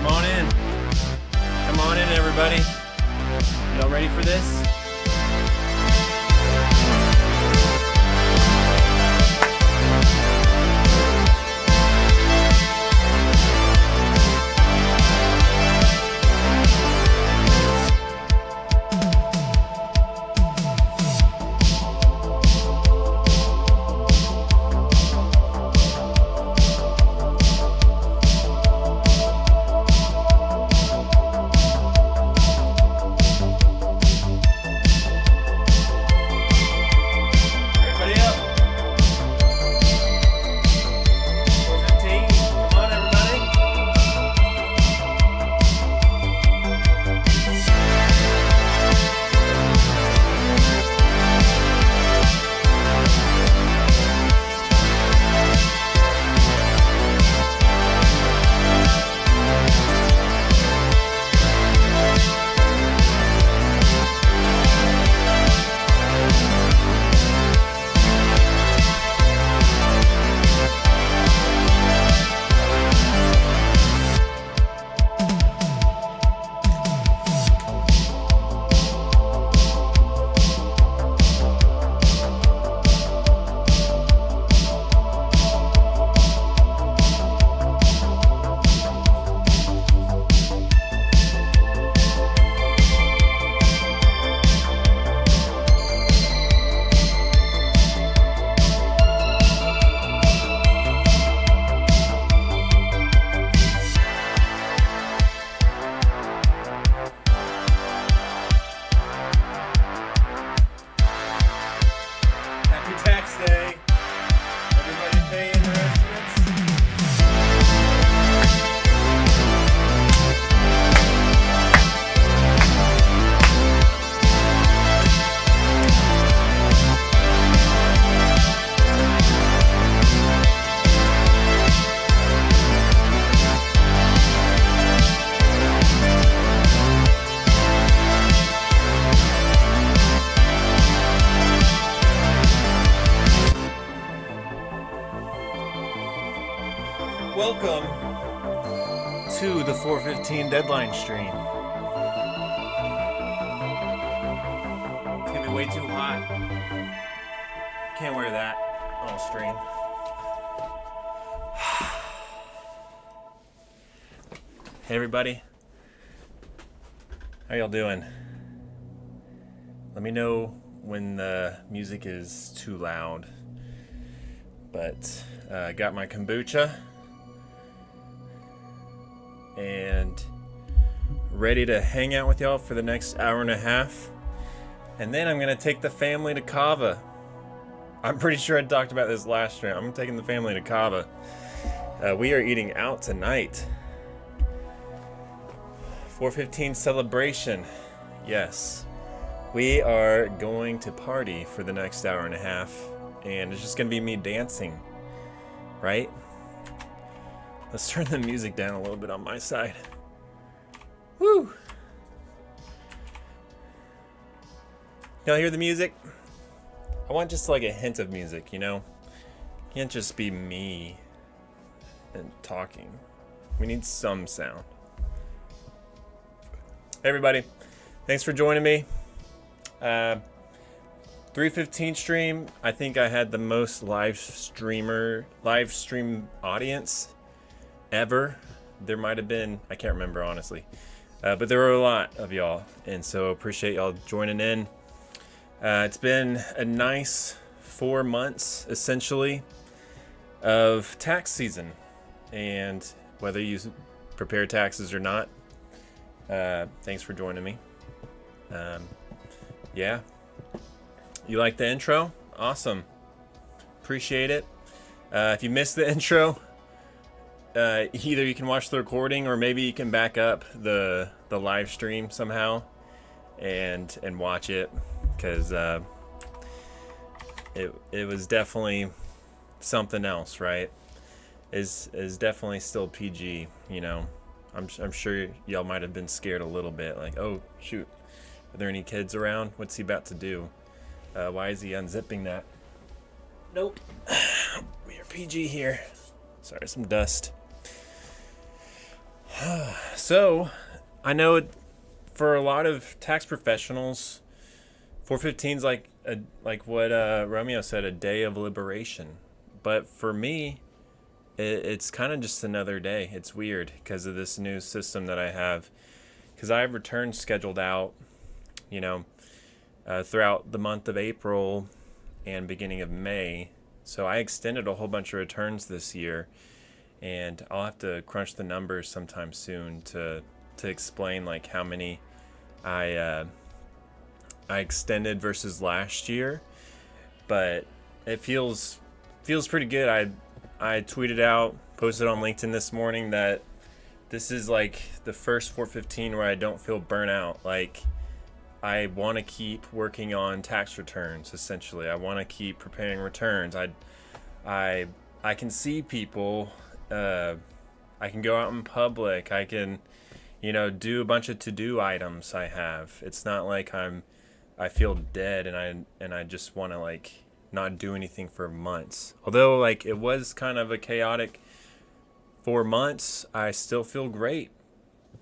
Come on in. Come on in, everybody. Y'all ready for this? Welcome to the 415 deadline stream. It's gonna be way too hot. Can't wear that on stream. Hey everybody, how y'all doing? Let me know when the music is too loud. But got my kombucha and ready to hang out with y'all for the next hour and a half. And then I'm gonna take the family to Cava. I'm pretty sure I talked about this last stream. I'm taking the family to Cava. We are eating out tonight. 415 celebration. Yes. We are going to party for the next hour and a half. And it's just gonna be me dancing. Right? Let's turn the music down a little bit on my side. Woo! Y'all hear the music? I want just like a hint of music, you know? Can't just be me and talking. We need some sound. Hey everybody, thanks for joining me. 315 stream, I think I had the most live stream audience ever. There might have been, I can't remember honestly, but there were a lot of y'all, and so appreciate y'all joining in. It's been a nice 4 months essentially of tax season, and whether you prepare taxes or not, thanks for joining me. Yeah, you like the intro? Awesome, appreciate it. If you missed the intro, either you can watch the recording or maybe you can back up the live stream somehow and watch it, because it was definitely something else, right? Is definitely still PG, you know. I'm sure y'all might have been scared a little bit, like, oh shoot, are there any kids around? What's he about to do? Why is he unzipping that? Nope. We are PG here. Sorry, some dust. So, I know for a lot of tax professionals, 415 is like what Romeo said, a day of liberation. But for me, it's kind of just another day. It's weird because of this new system that I have. Because I have returns scheduled out, you know, throughout the month of April and beginning of May. So I extended a whole bunch of returns this year, and I'll have to crunch the numbers sometime soon to explain like how many I I extended versus last year. But it feels pretty good. I tweeted out, posted on LinkedIn this morning that this is like the first 415 where I don't feel burnout. Like I want to keep working on tax returns. Essentially, I want to keep preparing returns. I I can see people. I can go out in public. I can, do a bunch of to-do items I have. It's not like I feel dead and I just want to like not do anything for months. Although like it was kind of a chaotic 4 months, I still feel great.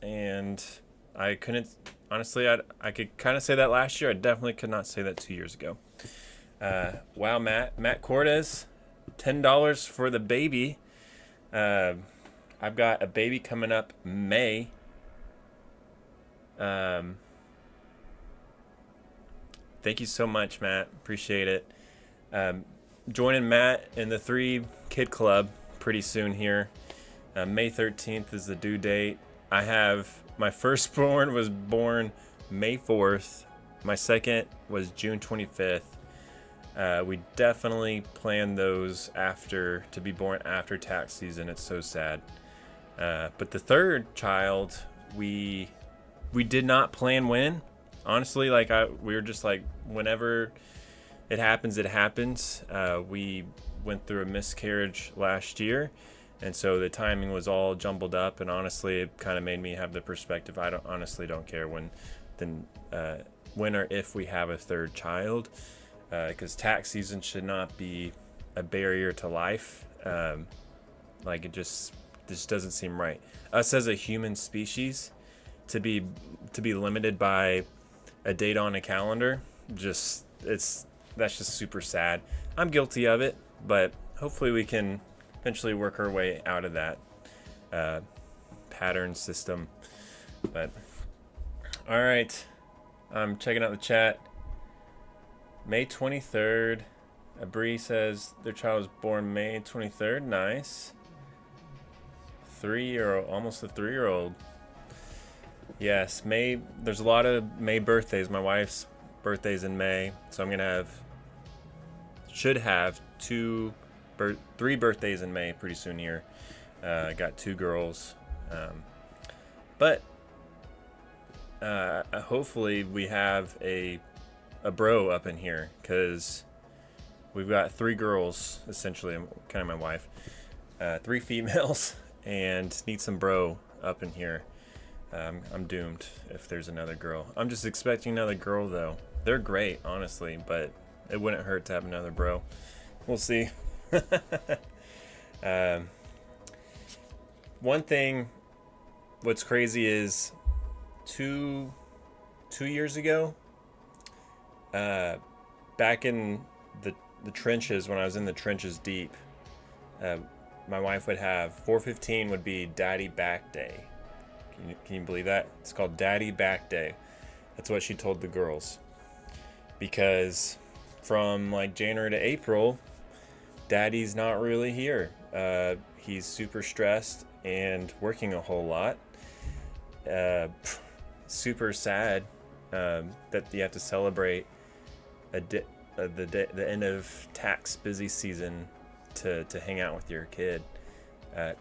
And I couldn't honestly I could kind of say that last year. I definitely could not say that 2 years ago. Wow, Matt Cortez, $10 for the baby. I've got a baby coming up May. Thank you so much, Matt. Appreciate it. Joining Matt in the 3 Kid Club pretty soon here. May 13th is the due date. I have my firstborn was born May 4th. My second was June 25th. We definitely planned those to be born after tax season. It's so sad. But the third child, we did not plan when. Honestly, we were just like, whenever it happens, it happens. We went through a miscarriage last year, and so the timing was all jumbled up. And honestly, it kind of made me have the perspective. I honestly don't care when or if we have a third child, because tax season should not be a barrier to life. This doesn't seem right. Us as a human species, to be limited by a date on a calendar, that's just super sad. I'm guilty of it, but hopefully we can eventually work our way out of that pattern system. But all right, I'm checking out the chat. May 23rd. Bree says their child was born May 23rd. Nice. 3-year-old, almost a 3-year-old. Yes, May. There's a lot of May birthdays. My wife's birthday's in May, so I'm gonna should have 3 birthdays in May pretty soon here. I got 2 girls, but hopefully we have a bro up in here, because we've got 3 girls essentially. I'm kind of my wife, 3 females, and need some bro up in here. I'm doomed if there's another girl. I'm just expecting another girl though. They're great, honestly, but it wouldn't hurt to have another bro. We'll see. One thing, what's crazy is 2 years ago, back in the trenches, when I was in the trenches deep, my wife would have 415 would be Daddy Back Day. Can you believe that? It's called Daddy Back Day. That's what she told the girls. Because from like January to April, Daddy's not really here. He's super stressed and working a whole lot. Super sad that you have to celebrate the end of tax busy season to hang out with your kid.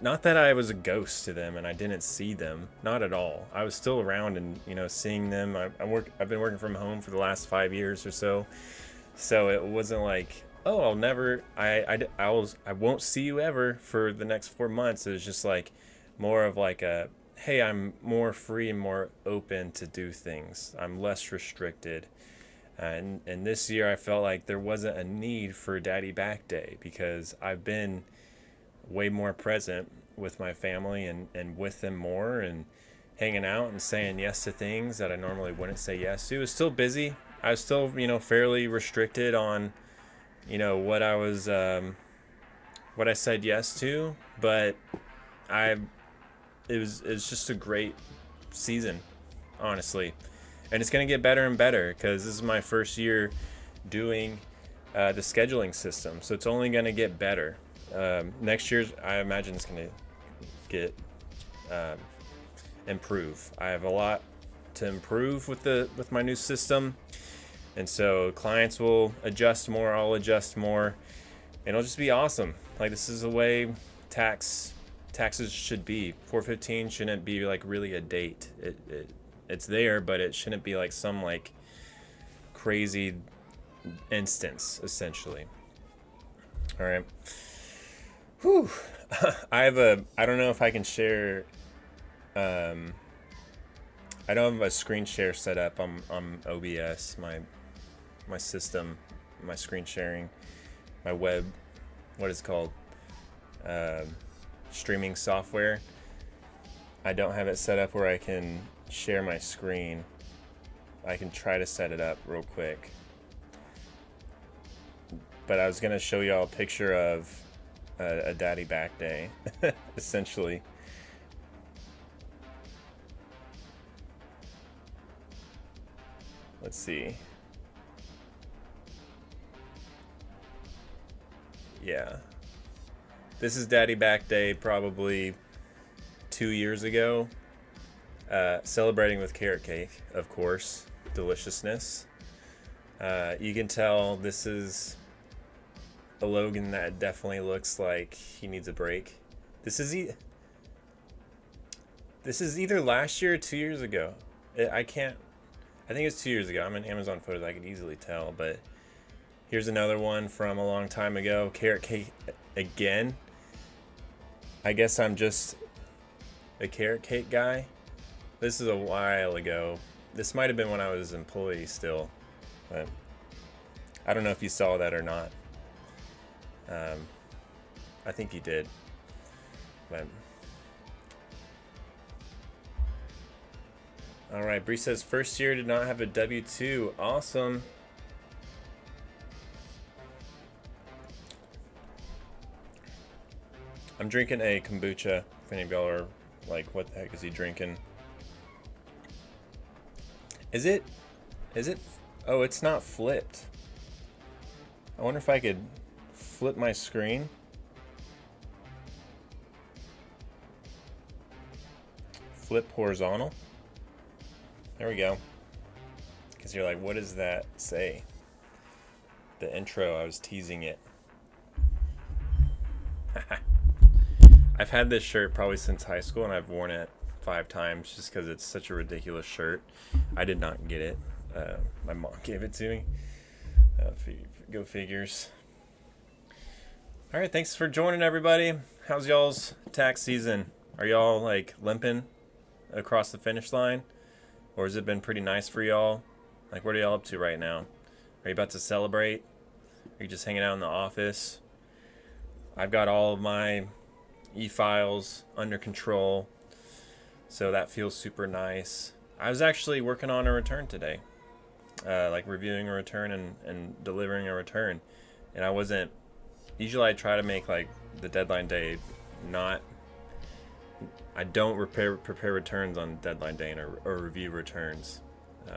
Not that I was a ghost to them and I didn't see them, not at all. I was still around and seeing them. I've been working from home for the last 5 years or so, so it wasn't like, oh, I'll never, I won't see you ever for the next 4 months. It was just like more of like a, hey, I'm more free and more open to do things. I'm less restricted. And this year I felt like there wasn't a need for Daddy Back Day, because I've been way more present with my family and with them more, and hanging out and saying yes to things that I normally wouldn't say yes to. It was still busy. I was still, fairly restricted on, what I was, what I said yes to, but I, it's just a great season, honestly. And it's going to get better and better because this is my first year doing the scheduling system. So it's only going to get better. Next year, I imagine it's going to get improve. I have a lot to improve with my new system. And so clients will adjust more, I'll adjust more, and it'll just be awesome. Like, this is the way taxes should be. 415 shouldn't be like really a date. It's there, but it shouldn't be like some like crazy instance, essentially. All right. Whew. I don't know if I can share, I don't have a screen share set up on OBS, my system, my screen sharing, my web, what is it called? Streaming software. I don't have it set up where I can share my screen. I can try to set it up real quick. But I was going to show y'all a picture of a daddy back day, essentially. Let's see. Yeah. This is daddy back day probably 2 years ago. Celebrating with carrot cake, of course. Deliciousness. You can tell this is a Logan that definitely looks like he needs a break. This is either last year or 2 years ago. I think it's 2 years ago. I'm in Amazon Photos. I could easily tell, but here's another one from a long time ago. Carrot cake again. I guess I'm just a carrot cake guy. This is a while ago. This might have been when I was an employee still, but I don't know if you saw that or not. I think you did. But all right, Bree says first year did not have a W-2. Awesome. I'm drinking a kombucha. If any of y'all are like, what the heck is he drinking? Is it? Oh, it's not flipped. I wonder if I could flip my screen. Flip horizontal. There we go. Because you're like, what does that say? The intro, I was teasing it. I've had this shirt probably since high school, and I've worn it 5 times just because it's such a ridiculous shirt. I did not get it. My mom gave it to me. Go figures. All right, thanks for joining, everybody. How's y'all's tax season? Are y'all like limping across the finish line, or has it been pretty nice for y'all? Like, what are y'all up to right now? Are you about to celebrate? Are you just hanging out in the office? I've got all of my e-files under control, so that feels super nice. I was actually working on a return today, like reviewing a return and delivering a return, and I wasn't. Usually I try to make like the deadline day not. I don't prepare returns on deadline day or review returns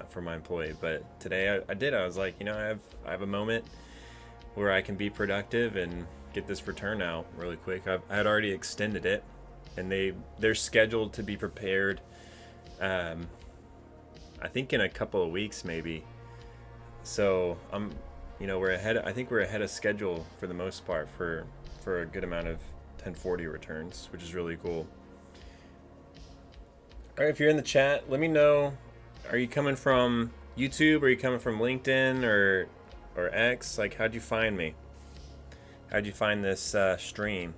for my employee, but today I did. I was like, I have a moment where I can be productive and get this return out really quick. I had already extended it, and they're scheduled to be prepared. I think in a couple of weeks maybe. So we're ahead. I think we're ahead of schedule for the most part for a good amount of 1040 returns, which is really cool. All right, if you're in the chat, let me know. Are you coming from YouTube? Or are you coming from LinkedIn or X? Like, how'd you find me? How'd you find this stream?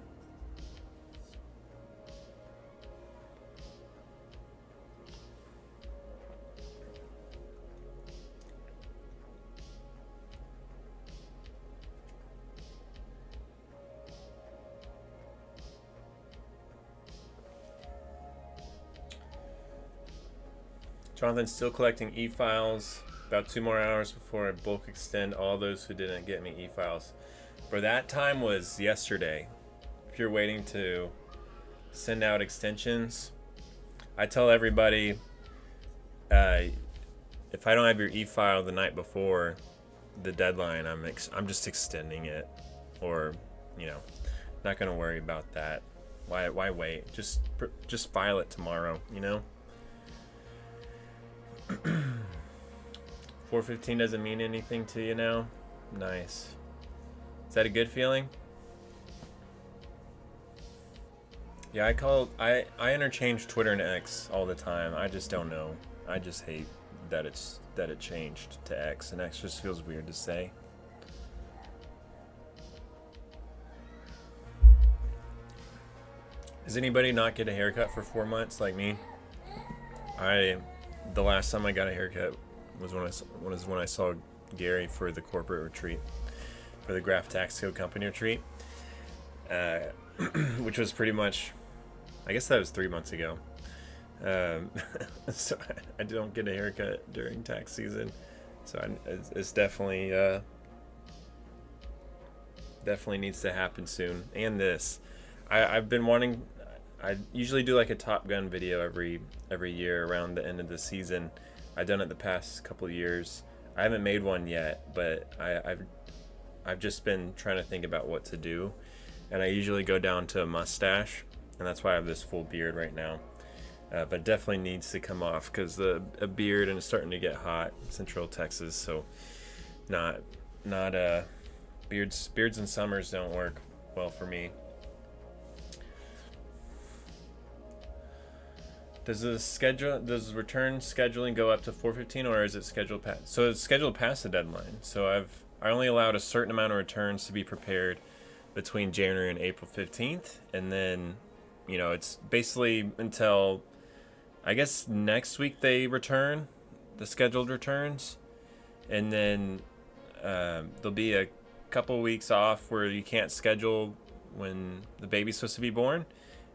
Jonathan's still collecting e-files. About 2 more hours before I bulk extend all those who didn't get me e-files. For that time was yesterday. If you're waiting to send out extensions, I tell everybody, if I don't have your e-file the night before the deadline, I'm just extending it, or not gonna worry about that. Why wait? Just file it tomorrow. 4:15 doesn't mean anything to you now. Nice. Is that a good feeling? Yeah, I interchange Twitter and X all the time. I just don't know. I just hate that it changed to X, and X just feels weird to say. Does anybody not get a haircut for 4 months like me? The last time I got a haircut was when I saw Gary for the corporate retreat, for the Graph Tax Code Company retreat, which was pretty much, I guess that was 3 months ago. So I don't get a haircut during tax season, so it's definitely needs to happen soon. And I've been wanting. I usually do like a Top Gun video every year around the end of the season. I've done it the past couple of years. I haven't made one yet, but I've just been trying to think about what to do, and I usually go down to a mustache, and that's why I have this full beard right now. But definitely needs to come off because a beard, and it's starting to get hot in Central Texas, so not beards in summers don't work well for me. Does return scheduling go up to 4:15, or is it scheduled past? So it's scheduled past the deadline. So I only allowed a certain amount of returns to be prepared between January and April 15th, and then it's basically until I guess next week they return the scheduled returns, and then there'll be a couple weeks off where you can't schedule when the baby's supposed to be born.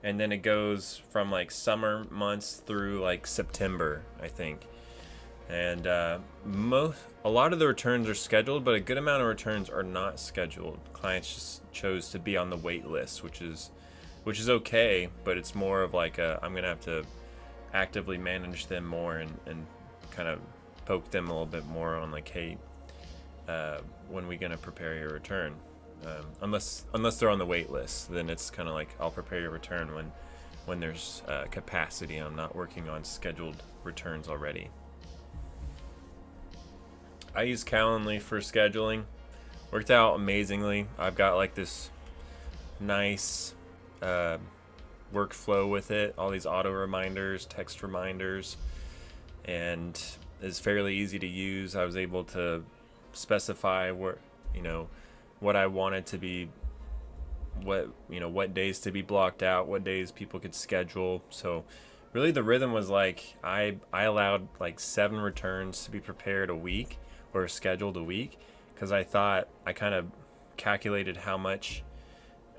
And then it goes from like summer months through like September, I think. And a lot of the returns are scheduled, but a good amount of returns are not scheduled. Clients just chose to be on the wait list, which is okay, but it's more of like I'm gonna have to actively manage them more and kind of poke them a little bit more on like, hey, when we gonna prepare your return? Unless they're on the wait list, then it's kind of like I'll prepare your return when there's capacity. I'm not working on scheduled returns already. I use Calendly for scheduling. Worked out amazingly. I've got like this nice workflow with it. All these auto reminders, text reminders, and it's fairly easy to use. I was able to specify what I wanted to be, what days to be blocked out, what days people could schedule. So really the rhythm was like I allowed like 7 returns to be prepared a week or scheduled a week, because I thought I kind of calculated how much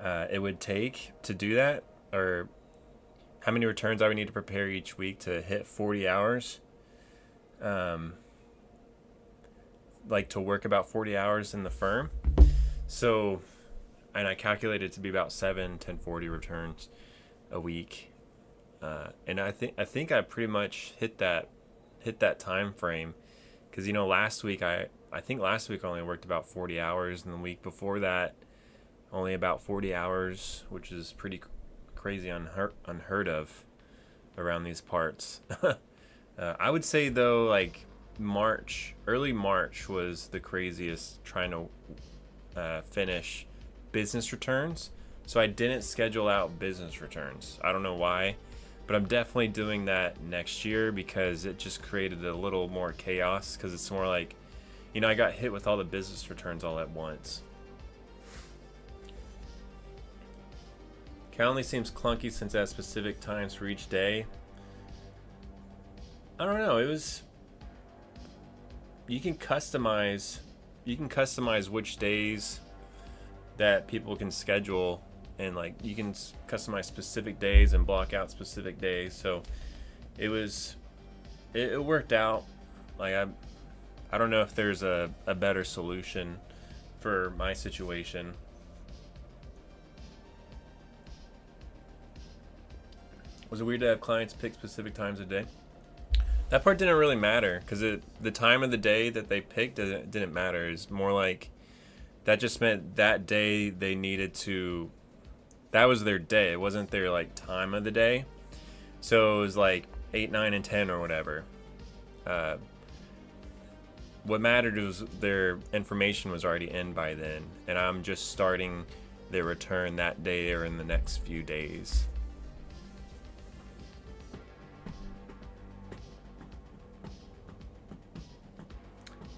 it would take to do that, or how many returns I would need to prepare each week to hit 40 hours. Like to work about 40 hours in the firm. So, and I calculated it to be about 1040 returns a week, and I think I pretty much hit that time frame, because last week I think last week I only worked about 40 hours, and the week before that only about 40 hours, which is pretty crazy, unheard of around these parts. I would say though, like early March was the craziest trying to finish business returns. So I didn't schedule out business returns. I don't know why, but I'm definitely doing that next year, because it just created a little more chaos, because it's more like, I got hit with all the business returns all at once. Calendly seems clunky since it has specific times for each day. I don't know. You can customize which days that people can schedule, and like you can customize specific days and block out specific days. So it was it worked out. Like I don't know if there's a better solution for my situation. Was it weird to have clients pick specific times of day? That part didn't really matter because the time of the day that they picked didn't matter. It's more like that just meant that day they needed to. That was their day. It wasn't their like time of the day. So it was like 8, 9, and 10 or whatever. What mattered was their information was already in by then, and I'm just starting their return that day or in the next few days.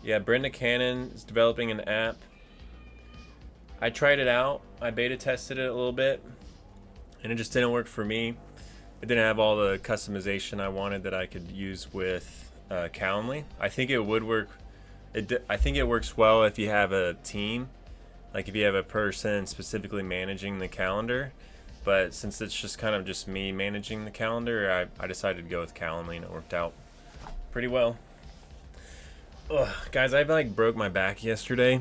Yeah, Brenda Cannon is developing an app. I tried it out. I beta tested it a little bit, and it just didn't work for me. It didn't have all the customization I wanted that I could use with Calendly. I think it would work. I think it works well if you have a team, like if you have a person specifically managing the calendar. But since it's just kind of just me managing the calendar, I decided to go with Calendly, and it worked out pretty well. Ugh, guys, I like broke my back yesterday.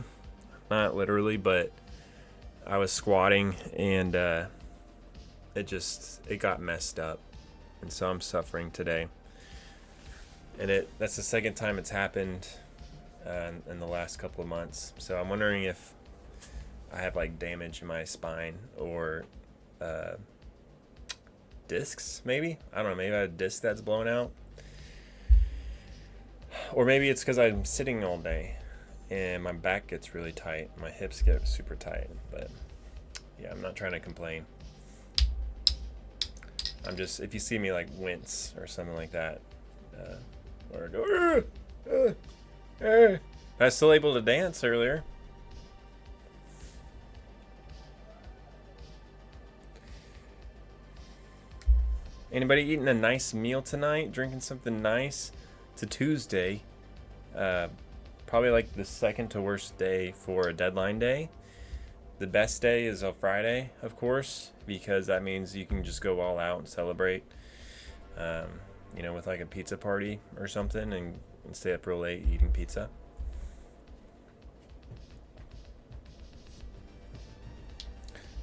Not literally, but I was squatting and it got messed up, and so I'm suffering today. And that's the second time it's happened in the last couple of months. So I'm wondering if I have like damage in my spine or discs, maybe. I don't know. Maybe I have a disc that's blown out. Or maybe it's because I'm sitting all day and my back gets really tight. My hips get super tight. But yeah, I'm not trying to complain. I'm just, if you see me like wince or something like that, or go, I was still able to dance earlier. Anybody eating a nice meal tonight? Drinking something nice? It's a Tuesday. Probably like the second to worst day for a deadline day. The best day is a Friday, of course, because that means you can just go all out and celebrate, with like a pizza party or something and stay up real late eating pizza.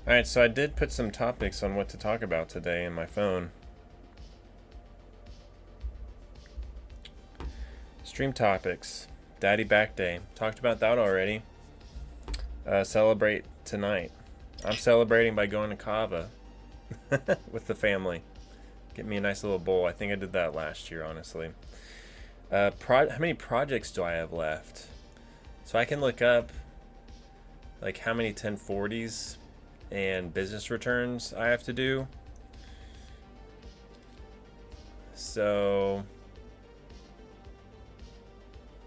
Alright, so I did put some topics on what to talk about today in my phone. Stream topics. Daddy Back Day. Talked about that already. Celebrate tonight. I'm celebrating by going to Kava with the family. Get me a nice little bowl. I think I did that last year, honestly. How many projects do I have left? So I can look up like how many 1040s and business returns I have to do. So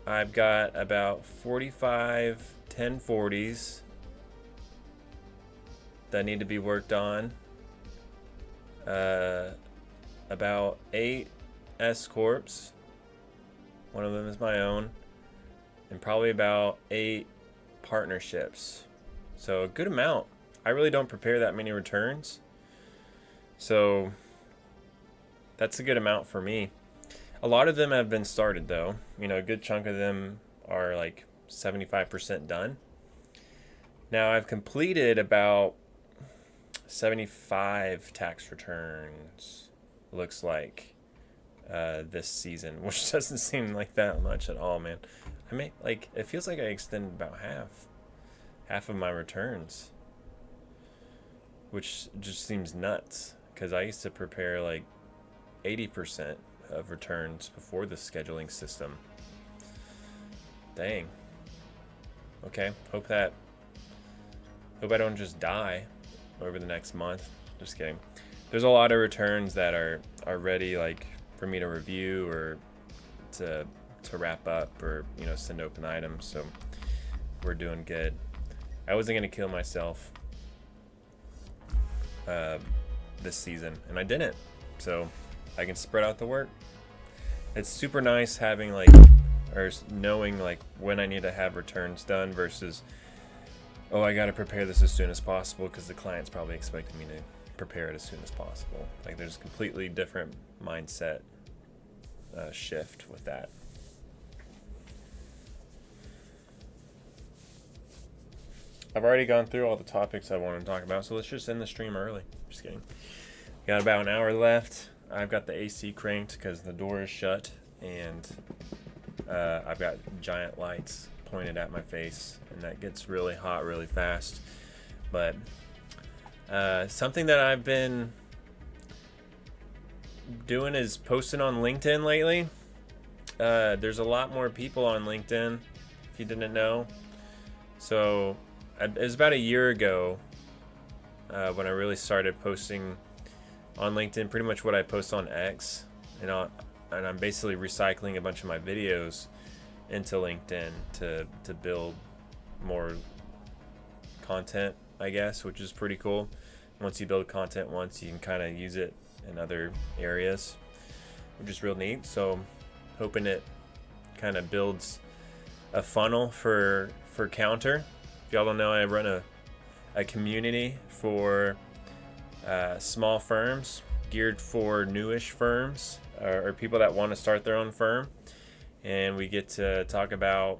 I've got about 45 1040s that need to be worked on. About 8 S Corps. One of them is my own. And probably about 8 partnerships. So a good amount. I really don't prepare that many returns. So that's a good amount for me. A lot of them have been started though. A good chunk of them are like 75% done. Now I've completed about 75 tax returns, looks like, this season, which doesn't seem like that much at all, man. It feels like I extended about half of my returns, which just seems nuts because I used to prepare like 80% of returns before the scheduling system. Dang. Okay, hope I don't just die over the next month. Just kidding. There's a lot of returns that are ready, like for me to review or to wrap up or send open items. So we're doing good. I wasn't gonna kill myself this season, and I didn't. So I can spread out the work. It's super nice having knowing when I need to have returns done versus, oh, I got to prepare this as soon as possible because the client's probably expecting me to prepare it as soon as possible. Like there's a completely different mindset shift with that. I've already gone through all the topics I want to talk about, so let's just end the stream early. Just kidding. Got about an hour left. I've got the AC cranked because the door is shut, and I've got giant lights pointed at my face, and that gets really hot really fast. But something that I've been doing is posting on LinkedIn lately. There's a lot more people on LinkedIn, if you didn't know. So it was about a year ago when I really started posting on LinkedIn, pretty much what I post on X, and I'm basically recycling a bunch of my videos into LinkedIn to build more content, I guess, which is pretty cool. Once you build content once, you can kind of use it in other areas, which is real neat. So hoping it kind of builds a funnel for Counter. If y'all don't know, I run a community for small firms geared for newish firms or people that want to start their own firm, and we get to talk about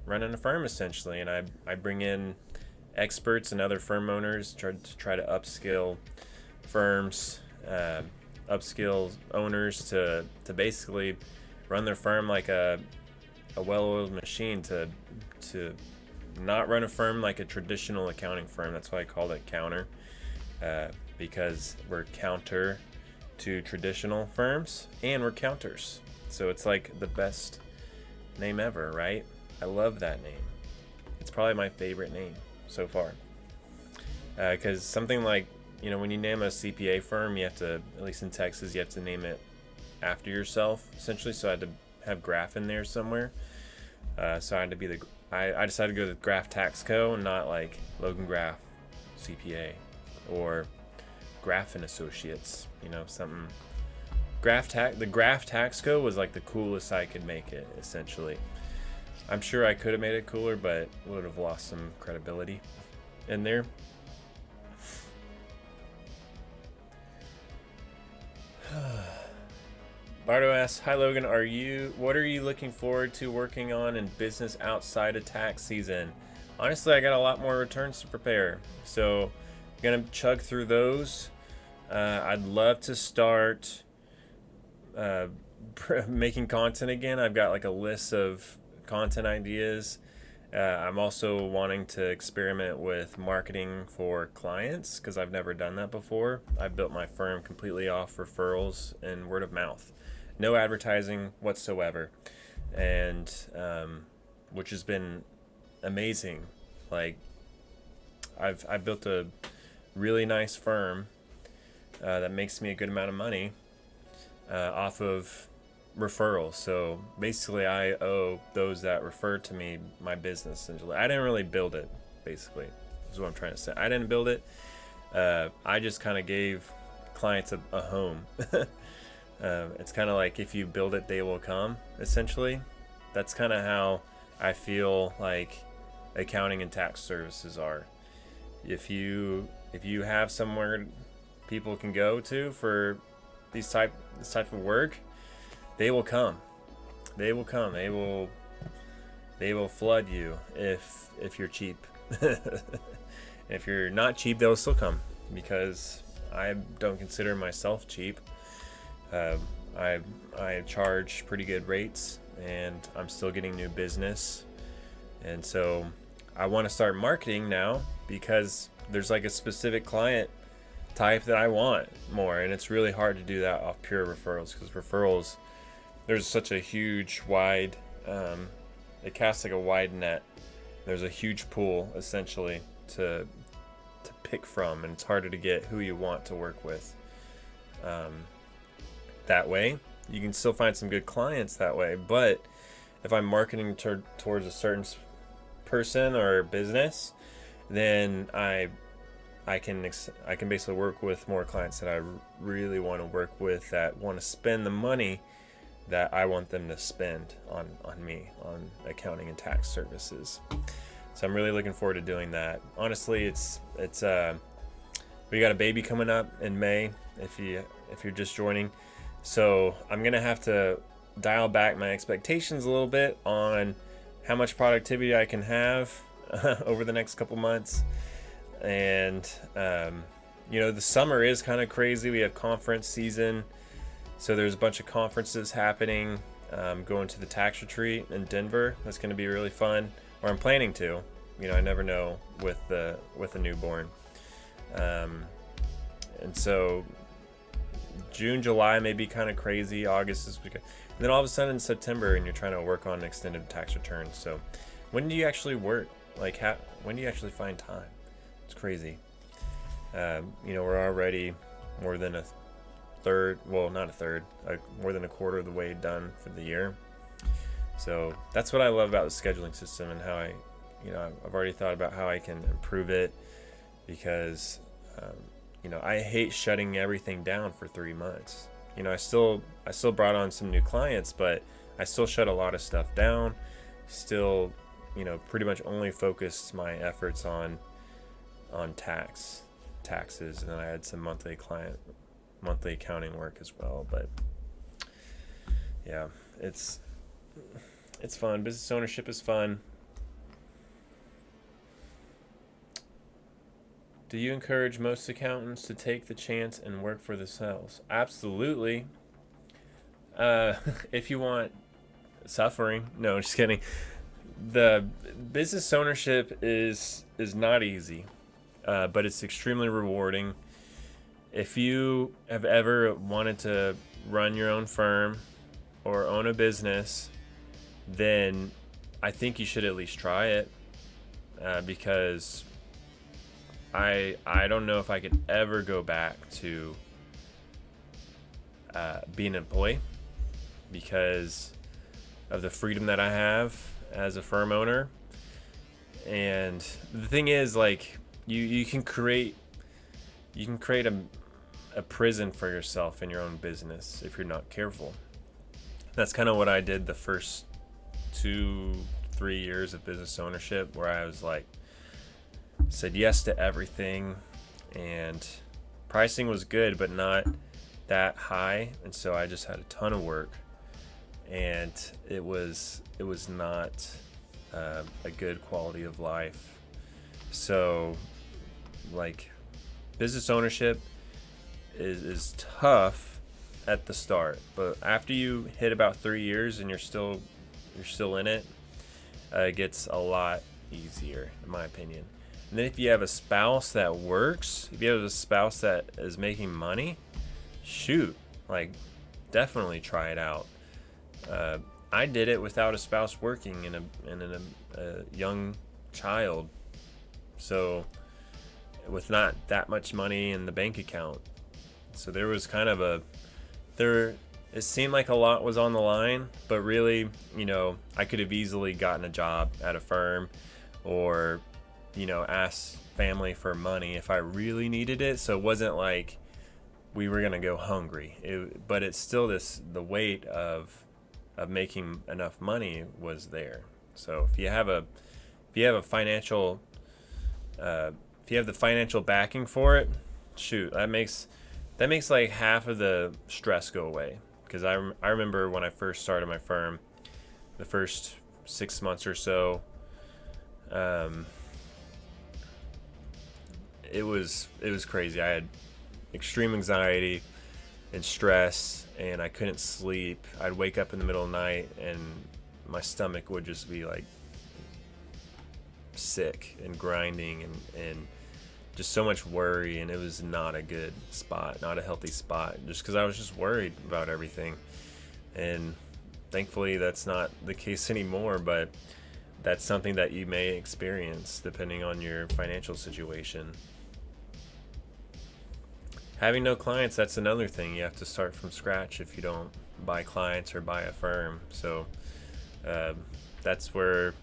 running a firm essentially. And I bring in experts and other firm owners to try to upskill firms, upskill owners to basically run their firm like a well-oiled machine, to not run a firm like a traditional accounting firm. That's why I called it Counter, because we're counter to traditional firms and we're counters. So it's like the best name ever, right? I love that name. It's probably my favorite name so far, because something like, when you name a CPA firm, you have to, at least in Texas, you have to name it after yourself essentially. So I had to have Graf in there somewhere. So I had to be I decided to go to Graf Tax Co. and not like Logan Graf CPA or Graf and Associates, something. The Graf Tax Co. was like the coolest I could make it, essentially. I'm sure I could have made it cooler, but would have lost some credibility in there. Bardo asks, "Hi Logan, what are you looking forward to working on in business outside of tax season?" Honestly, I got a lot more returns to prepare, so I'm gonna chug through those. I'd love to start making content again. I've got like a list of content ideas. I'm also wanting to experiment with marketing for clients because I've never done that before. I've built my firm completely off referrals and word of mouth. No advertising whatsoever, and which has been amazing. Like I've built a really nice firm that makes me a good amount of money off of referrals. So basically I owe those that refer to me my business. I didn't really build it, basically, is what I'm trying to say. I didn't build it. I just kind of gave clients a home. It's kind of like, if you build it, they will come, essentially. That's kind of how I feel like accounting and tax services are. If you have somewhere people can go to for this type of work, they will come. They will come. They will flood you if you're cheap. If you're not cheap, they'll still come, because I don't consider myself cheap. I charge pretty good rates, and I'm still getting new business. And so I want to start marketing now, because there's like a specific client type that I want more, and it's really hard to do that off pure referrals, because referrals, there's such a huge wide it casts like a wide net. There's a huge pool essentially to pick from, and it's harder to get who you want to work with that way. You can still find some good clients that way, but if I'm marketing towards a certain person or business, then I can basically work with more clients that I really want to work with, that want to spend the money that I want them to spend on me, on accounting and tax services. So I'm really looking forward to doing that. Honestly, it's we got a baby coming up in May. If you're just joining, So I'm gonna have to dial back my expectations a little bit on how much productivity I can have over the next couple months. And the summer is kind of crazy. We have conference season, so there's a bunch of conferences happening. Going to the tax retreat in Denver. That's going to be really fun. Or I'm planning to. I never know with a newborn. And so June, July may be kind of crazy. August is good. And then all of a sudden in September, and you're trying to work on extended tax returns. So when do you actually work? Like, when do you actually find time? It's crazy. We're already more than a third, well, not a third, more than a quarter of the way done for the year. So that's what I love about the scheduling system, and how I've already thought about how I can improve it, because I hate shutting everything down for 3 months. I still brought on some new clients, but I still shut a lot of stuff down. Still, pretty much only focused my efforts on taxes, and then I had some monthly accounting work as well. But yeah, it's fun. Business ownership is fun. Do you encourage most accountants to take the chance and work for themselves? Absolutely. If you want suffering. No, just kidding. The business ownership is not easy, but it's extremely rewarding. If you have ever wanted to run your own firm or own a business, then I think you should at least try it, because I don't know if I could ever go back to being an employee, because of the freedom that I have as a firm owner. And the thing is, like, you can create a prison for yourself in your own business if you're not careful. That's kind of what I did the first 2-3 years of business ownership, where I was like, said yes to everything, and pricing was good but not that high, and so I just had a ton of work, and it was not a good quality of life. So, like, business ownership is tough at the start, but after you hit about 3 years and you're still in it, it gets a lot easier, in my opinion. And then if you have a spouse that works, if you have a spouse that is making money, shoot, like, definitely try it out. I did it without a spouse working and a young child, so with not that much money in the bank account. So there was kind of it seemed like a lot was on the line, but really, I could have easily gotten a job at a firm, or asked family for money if I really needed it. So it wasn't like we were gonna go hungry. But it's still the weight of making enough money was there. So if you have the financial backing for it, shoot, that makes like half of the stress go away. Because I remember when I first started my firm, the first 6 months or so, it was crazy. I had extreme anxiety and stress, and I couldn't sleep. I'd wake up in the middle of the night and my stomach would just be like sick and grinding, and just so much worry, and it was not a good spot, not a healthy spot, just because I was just worried about everything. And thankfully that's not the case anymore, but that's something that you may experience depending on your financial situation. Having no clients, that's another thing. You have to start from scratch if you don't buy clients or buy a firm. So that's where,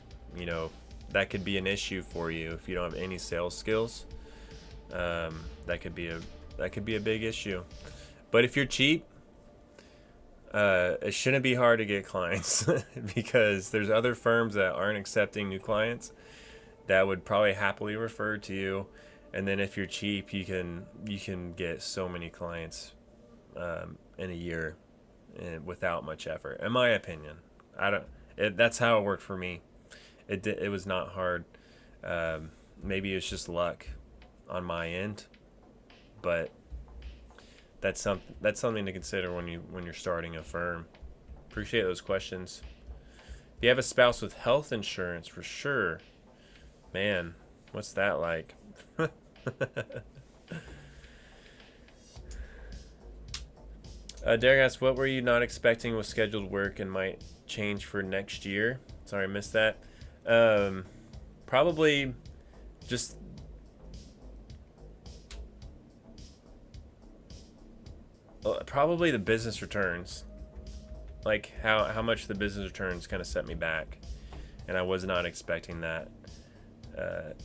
that could be an issue for you if you don't have any sales skills. That could be a big issue. But if you're cheap, it shouldn't be hard to get clients because there's other firms that aren't accepting new clients that would probably happily refer to you. And then if you're cheap, you can get so many clients in a year. without much effort, in my opinion. I don't. That's how it worked for me. It was not hard. Maybe it's just luck on my end, but that's something to consider when you're starting a firm. Appreciate those questions. If you have a spouse with health insurance, for sure, man, what's that like? Derek asks, what were you not expecting with scheduled work and might change for next year? Sorry, I missed that. Probably just probably the business returns. Like how much the business returns kind of set me back, and I was not expecting that.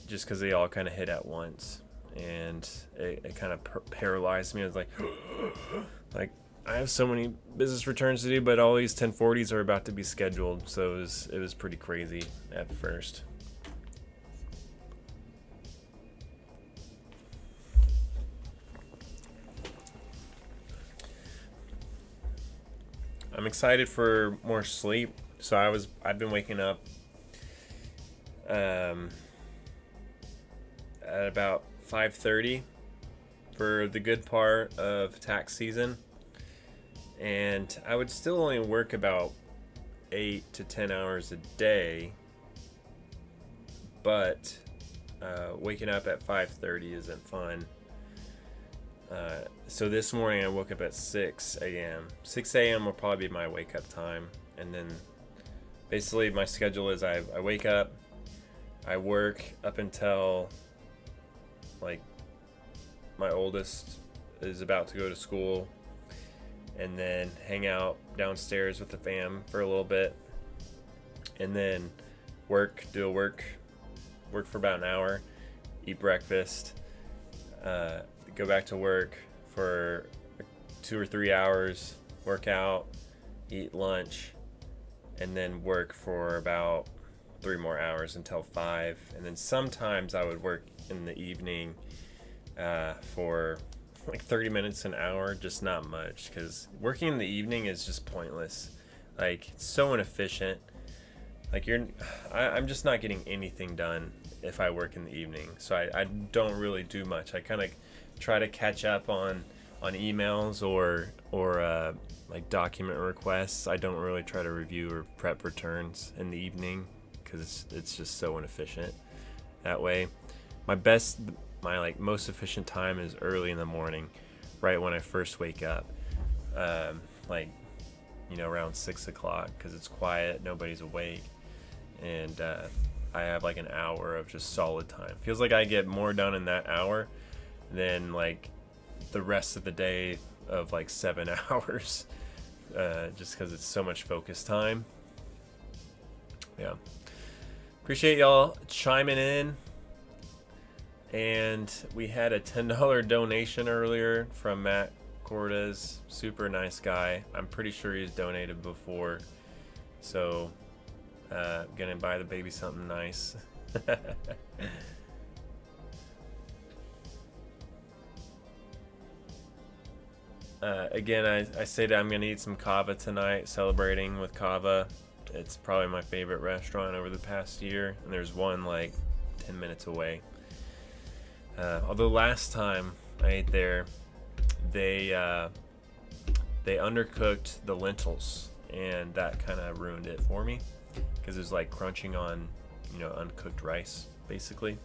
Just because they all kind of hit at once, and it kind of paralyzed me. I was like I have so many business returns to do, but all these 1040s are about to be scheduled, so it was pretty crazy at first. I'm excited for more sleep. So I've been waking up at about 5:30 for the good part of tax season, and I would still only work about 8 to 10 hours a day, but waking up at 5:30 isn't fun. So this morning I woke up at 6 a.m. 6 a.m. will probably be my wake up time, and then basically my schedule is I wake up, I work up until like my oldest is about to go to school, and then hang out downstairs with the fam for a little bit, and then work for about an hour, eat breakfast, go back to work for 2 or 3 hours, work out, eat lunch, and then work for about 3 more hours until 5. And then sometimes I would work in the evening for like 30 minutes, an hour, just not much, because working in the evening is just pointless. Like, it's so inefficient. Like, I'm just not getting anything done if I work in the evening. So I don't really do much. I kind of try to catch up on emails or like document requests. I don't really try to review or prep returns in the evening because it's just so inefficient that way. My most efficient time is early in the morning, right when I first wake up, around 6 o'clock, because it's quiet, nobody's awake, and I have like an hour of just solid time. Feels like I get more done in that hour than like the rest of the day of like 7 hours, just because it's so much focus time. Yeah, appreciate y'all chiming in. And we had a $10 donation earlier from Matt Cordes. Super nice guy. I'm pretty sure he's donated before, so gonna buy the baby something nice. Again, I say that I'm gonna eat some kava tonight, celebrating with kava. It's probably my favorite restaurant over the past year, and there's one like 10 minutes away. Although last time I ate there, they undercooked the lentils, and that kind of ruined it for me, because it was like crunching on, uncooked rice, basically.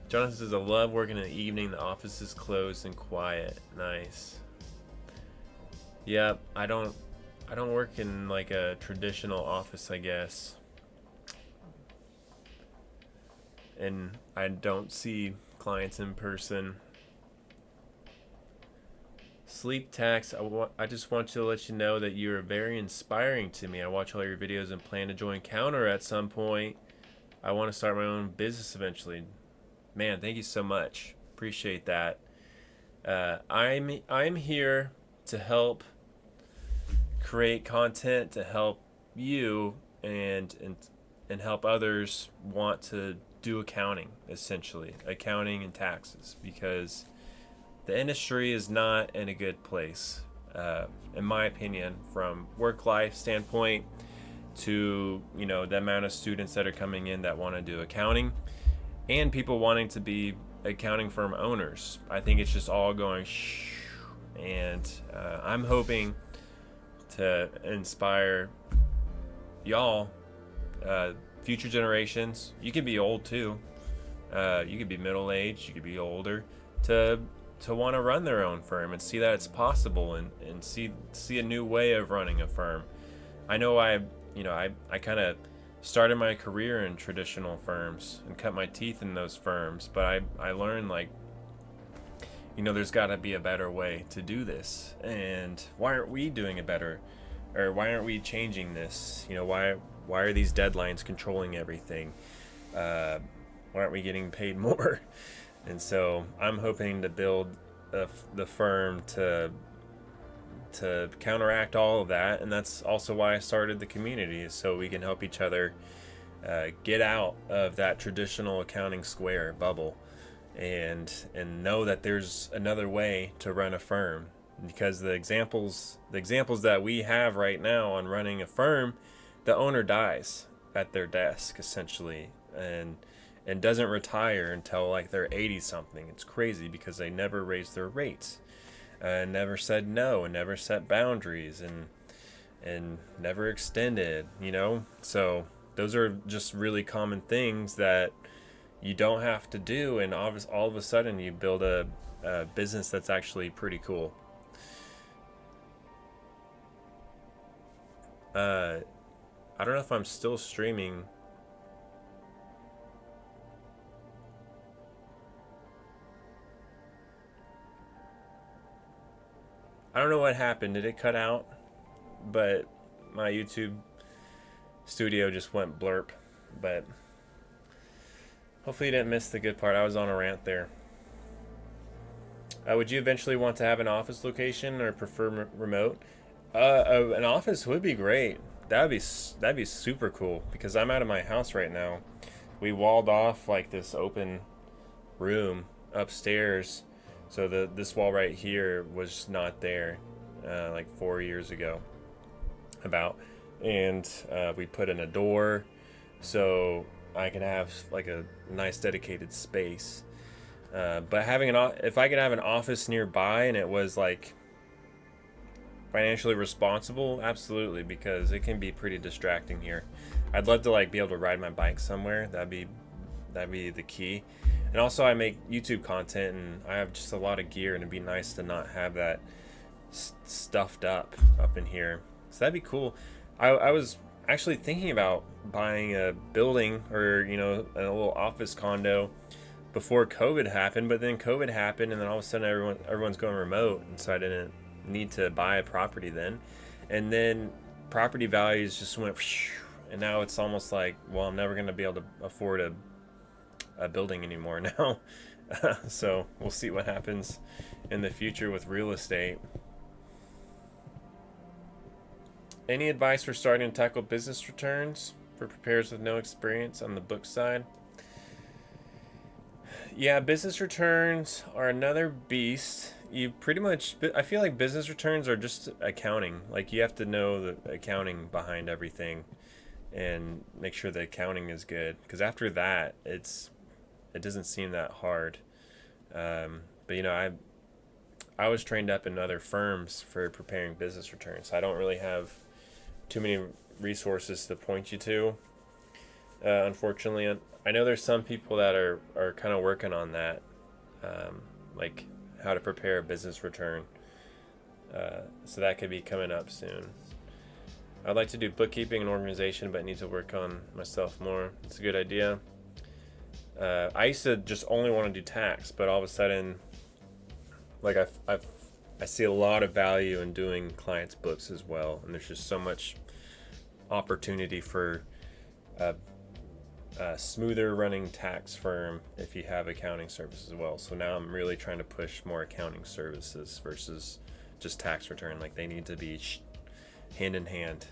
Jonathan says, I love working in the evening. The office is closed and quiet. Nice. Yep, I don't work in like a traditional office, I guess. And I don't see clients in person. Sleep Tax, I just want to let you know that you're very inspiring to me. I watch all your videos and plan to join Counter at some point. I want to start my own business eventually. Man, thank you so much. Appreciate that. I'm here to help create content to help you and help others want to do accounting, essentially accounting and taxes, because the industry is not in a good place, in my opinion, from work-life standpoint to, you know, the amount of students that are coming in that want to do accounting and people wanting to be accounting firm owners. I think it's just all going and I'm hoping to inspire y'all, future generations. You could be old too. You could be middle-aged, you could be older, to want to run their own firm and see that it's possible, and see a new way of running a firm. I know I kind of started my career in traditional firms and cut my teeth in those firms, but I learned, like, you know, there's got to be a better way to do this. And why aren't we doing a better, or why aren't we changing this? You know, why are these deadlines controlling everything? Why aren't we getting paid more? And so I'm hoping to build the firm to counteract all of that. And that's also why I started the community, so we can help each other get out of that traditional accounting square bubble, and know that there's another way to run a firm. Because the examples that we have right now on running a firm, the owner dies at their desk essentially, and doesn't retire until like they're 80 something. It's crazy because they never raised their rates, never said no, and never set boundaries, and never extended, you know. So those are just really common things that you don't have to do, and all of a sudden you build a business that's actually pretty cool. I don't know if I'm still streaming. I don't know what happened. Did it cut out? But my YouTube studio just went blurp. But hopefully you didn't miss the good part. I was on a rant there. Would you eventually want to have an office location or prefer remote? An office would be great. That'd be super cool, because I'm out of my house right now. We walled off like this open room upstairs, so this wall right here was not there like 4 years ago, about, and we put in a door so I could have like a nice dedicated space. But if I could have an office nearby and it was like financially responsible, absolutely, because it can be pretty distracting here. I'd love to like be able to ride my bike somewhere. That'd be the key. And also, I make YouTube content and I have just a lot of gear, and it'd be nice to not have that stuffed up in here. So that'd be cool. I was actually thinking about buying a building, or, you know, a little office condo before COVID happened, but then COVID happened, and then all of a sudden everyone's going remote, and so I didn't need to buy a property then. And then property values just went, and now it's almost like, well, I'm never going to be able to afford a building anymore now. So we'll see what happens in the future with real estate. Any advice for starting to tackle business returns for preparers with no experience on the book side? Yeah, business returns are another beast. I feel like business returns are just accounting. Like, you have to know the accounting behind everything and make sure the accounting is good, because after that it doesn't seem that hard. But you know, I was trained up in other firms for preparing business returns, so I don't really have too many resources to point you to, unfortunately. I know there's some people that are kind of working on that, like how to prepare a business return, so that could be coming up soon. I'd like to do bookkeeping and organization, but need to work on myself more. It's a good idea. I used to just only want to do tax, but all of a sudden, like, I see a lot of value in doing clients' books as well, and there's just so much opportunity for a smoother running tax firm if you have accounting services as well. So now I'm really trying to push more accounting services versus just tax return. Like, they need to be hand in hand.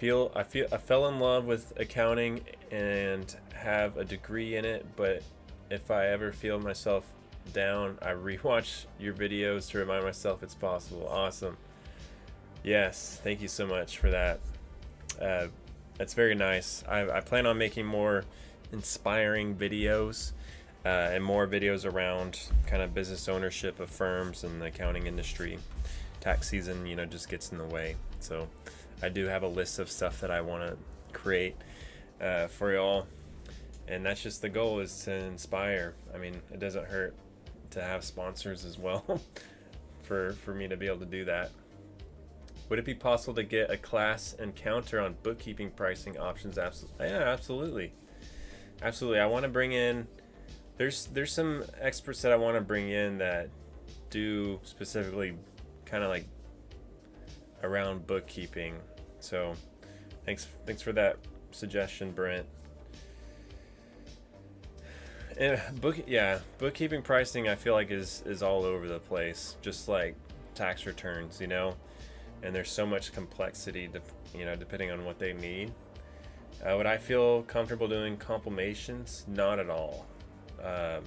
I fell in love with accounting and have a degree in it, but if I ever feel myself down, I rewatch your videos to remind myself it's possible. Awesome. Yes, thank you so much for that. That's very nice. I plan on making more inspiring videos and more videos around kind of business ownership of firms and the accounting industry. Tax season, just gets in the way. So I do have a list of stuff that I want to create for y'all. And that's just the goal, is to inspire. I mean, it doesn't hurt to have sponsors as well for me to be able to do that. Would it be possible to get a class encounter on bookkeeping pricing options? Absolutely. Yeah, absolutely. Absolutely. I want to bring in, there's some experts that I want to bring in that do specifically kind of like around bookkeeping. So thanks for that suggestion, Brent. And bookkeeping pricing, I feel like is all over the place, just like tax returns, and there's so much complexity depending on what they need. Would I feel comfortable doing compilations? Not at all. I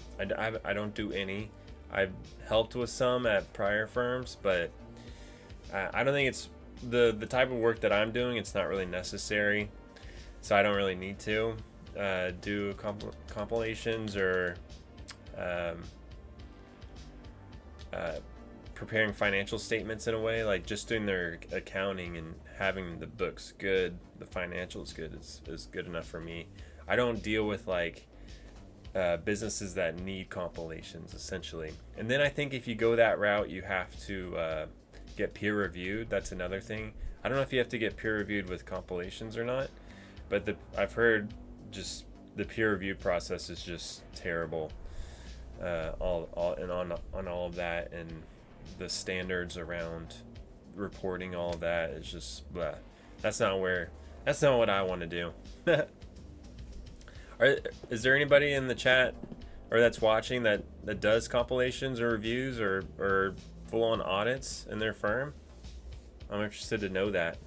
don't do any. I've helped with some at prior firms, but I don't think it's the type of work that I'm doing. It's not really necessary, so I don't really need to do compilations or preparing financial statements in a way. Like just doing their accounting and having the books good, the financials good is good enough for me. I don't deal with like businesses that need compilations essentially. And then I think if you go that route, you have to get peer reviewed. That's another thing. I don't know if you have to get peer reviewed with compilations or not, but I've heard just the peer review process is just terrible. On all of that, and the standards around reporting, all of that is just blah. That's not what I want to do. Is there anybody in the chat or that's watching that does compilations or reviews or full-on audits in their firm? I'm interested to know that.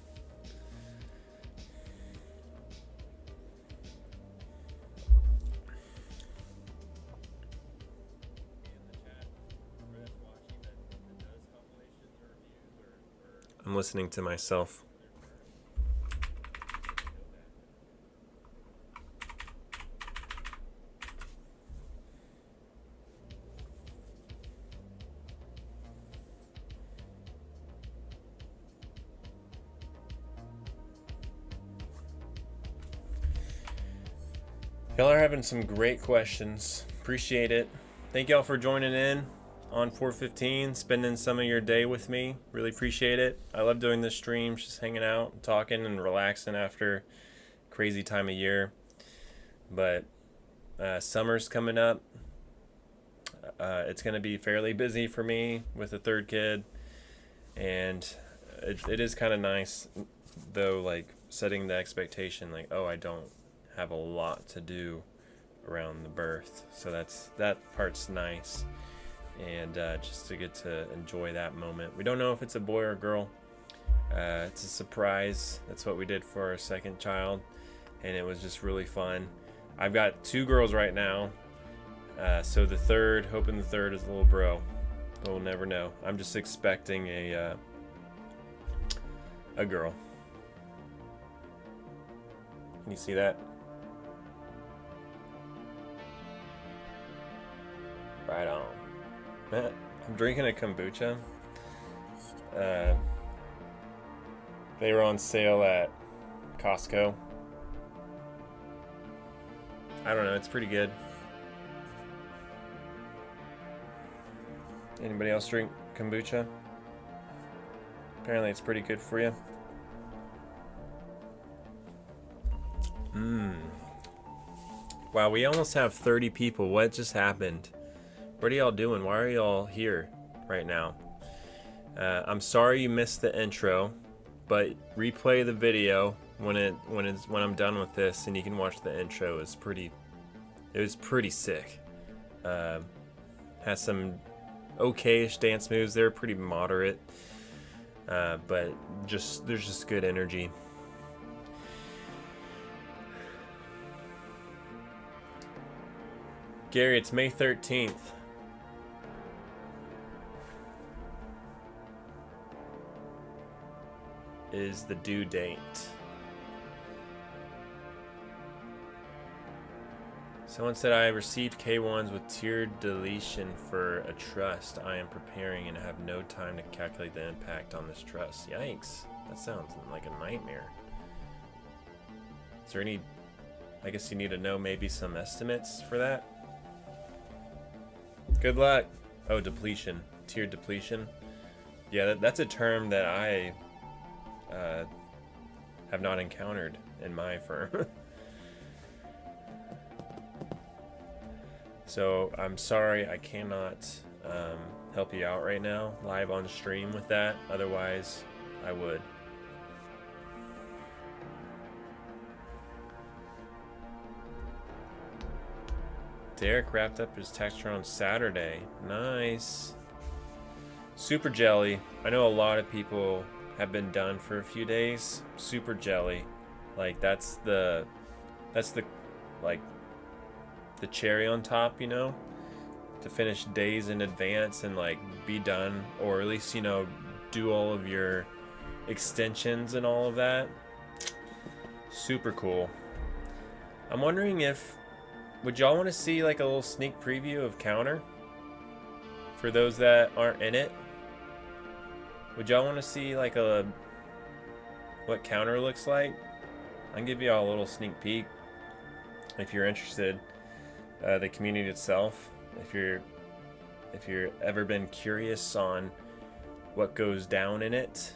I'm listening to myself. Y'all are having some great questions. Appreciate it. Thank y'all for joining in on 415, spending some of your day with me. Really appreciate it. I love doing this streams, just hanging out, talking and relaxing after a crazy time of year. But summer's coming up. It's going to be fairly busy for me with a third kid. And it is kind of nice, though, like setting the expectation, like, oh, I don't have a lot to do around the birth. So that part's nice. And just to get to enjoy that moment. We don't know if it's a boy or a girl. It's a surprise. That's what we did for our second child, and it was just really fun. I've got 2 girls right now, so hoping the third is a little bro. But we'll never know. I'm just expecting a girl. Can you see that? Right on. I'm drinking a kombucha. They were on sale at Costco. I don't know, it's pretty good. Anybody else drink kombucha? Apparently it's pretty good for you. Wow, we almost have 30 people. What just happened? What are y'all doing? Why are y'all here right now? I'm sorry you missed the intro, but replay the video when I'm done with this, and you can watch the intro. It was pretty sick. Has some okay-ish dance moves. They're pretty moderate, but there's just good energy. Gary, it's May 13th. Is the due date. Someone said I received K1s with tiered deletion for a trust. I am preparing and have no time to calculate the impact on this trust. Yikes. That sounds like a nightmare. Is there any... I guess you need to know maybe some estimates for that? Good luck. Oh, depletion. Tiered depletion. Yeah, that's a term that I have not encountered in my firm. So I'm sorry I cannot help you out right now live on stream with that. Otherwise, I would. Derek wrapped up his tax return on Saturday. Nice. Super jelly. I know a lot of people have been done for a few days. Super jelly. Like that's the like the cherry on top, you know, to finish days in advance and like be done, or at least, you know, do all of your extensions and all of that. Super cool. I'm wondering if would y'all want to see like a little sneak preview of Counter for those that aren't in it? Would y'all want to see like what Counter looks like? I can give y'all a little sneak peek if you're interested. The community itself, if you're ever been curious on what goes down in it,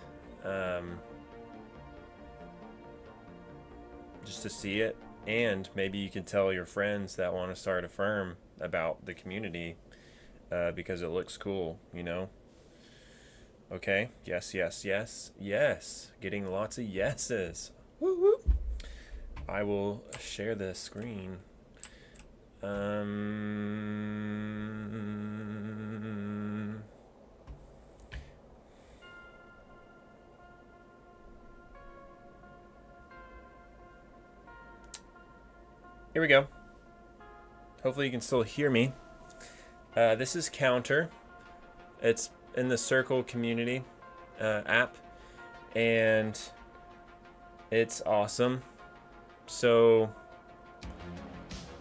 just to see it, and maybe you can tell your friends that want to start a firm about the community, because it looks cool, you know. Okay, yes, yes, yes, yes. Getting lots of yeses. Woo woo. I will share the screen. Here we go. Hopefully you can still hear me. This is Counter. It's in the Circle community app, and it's awesome. So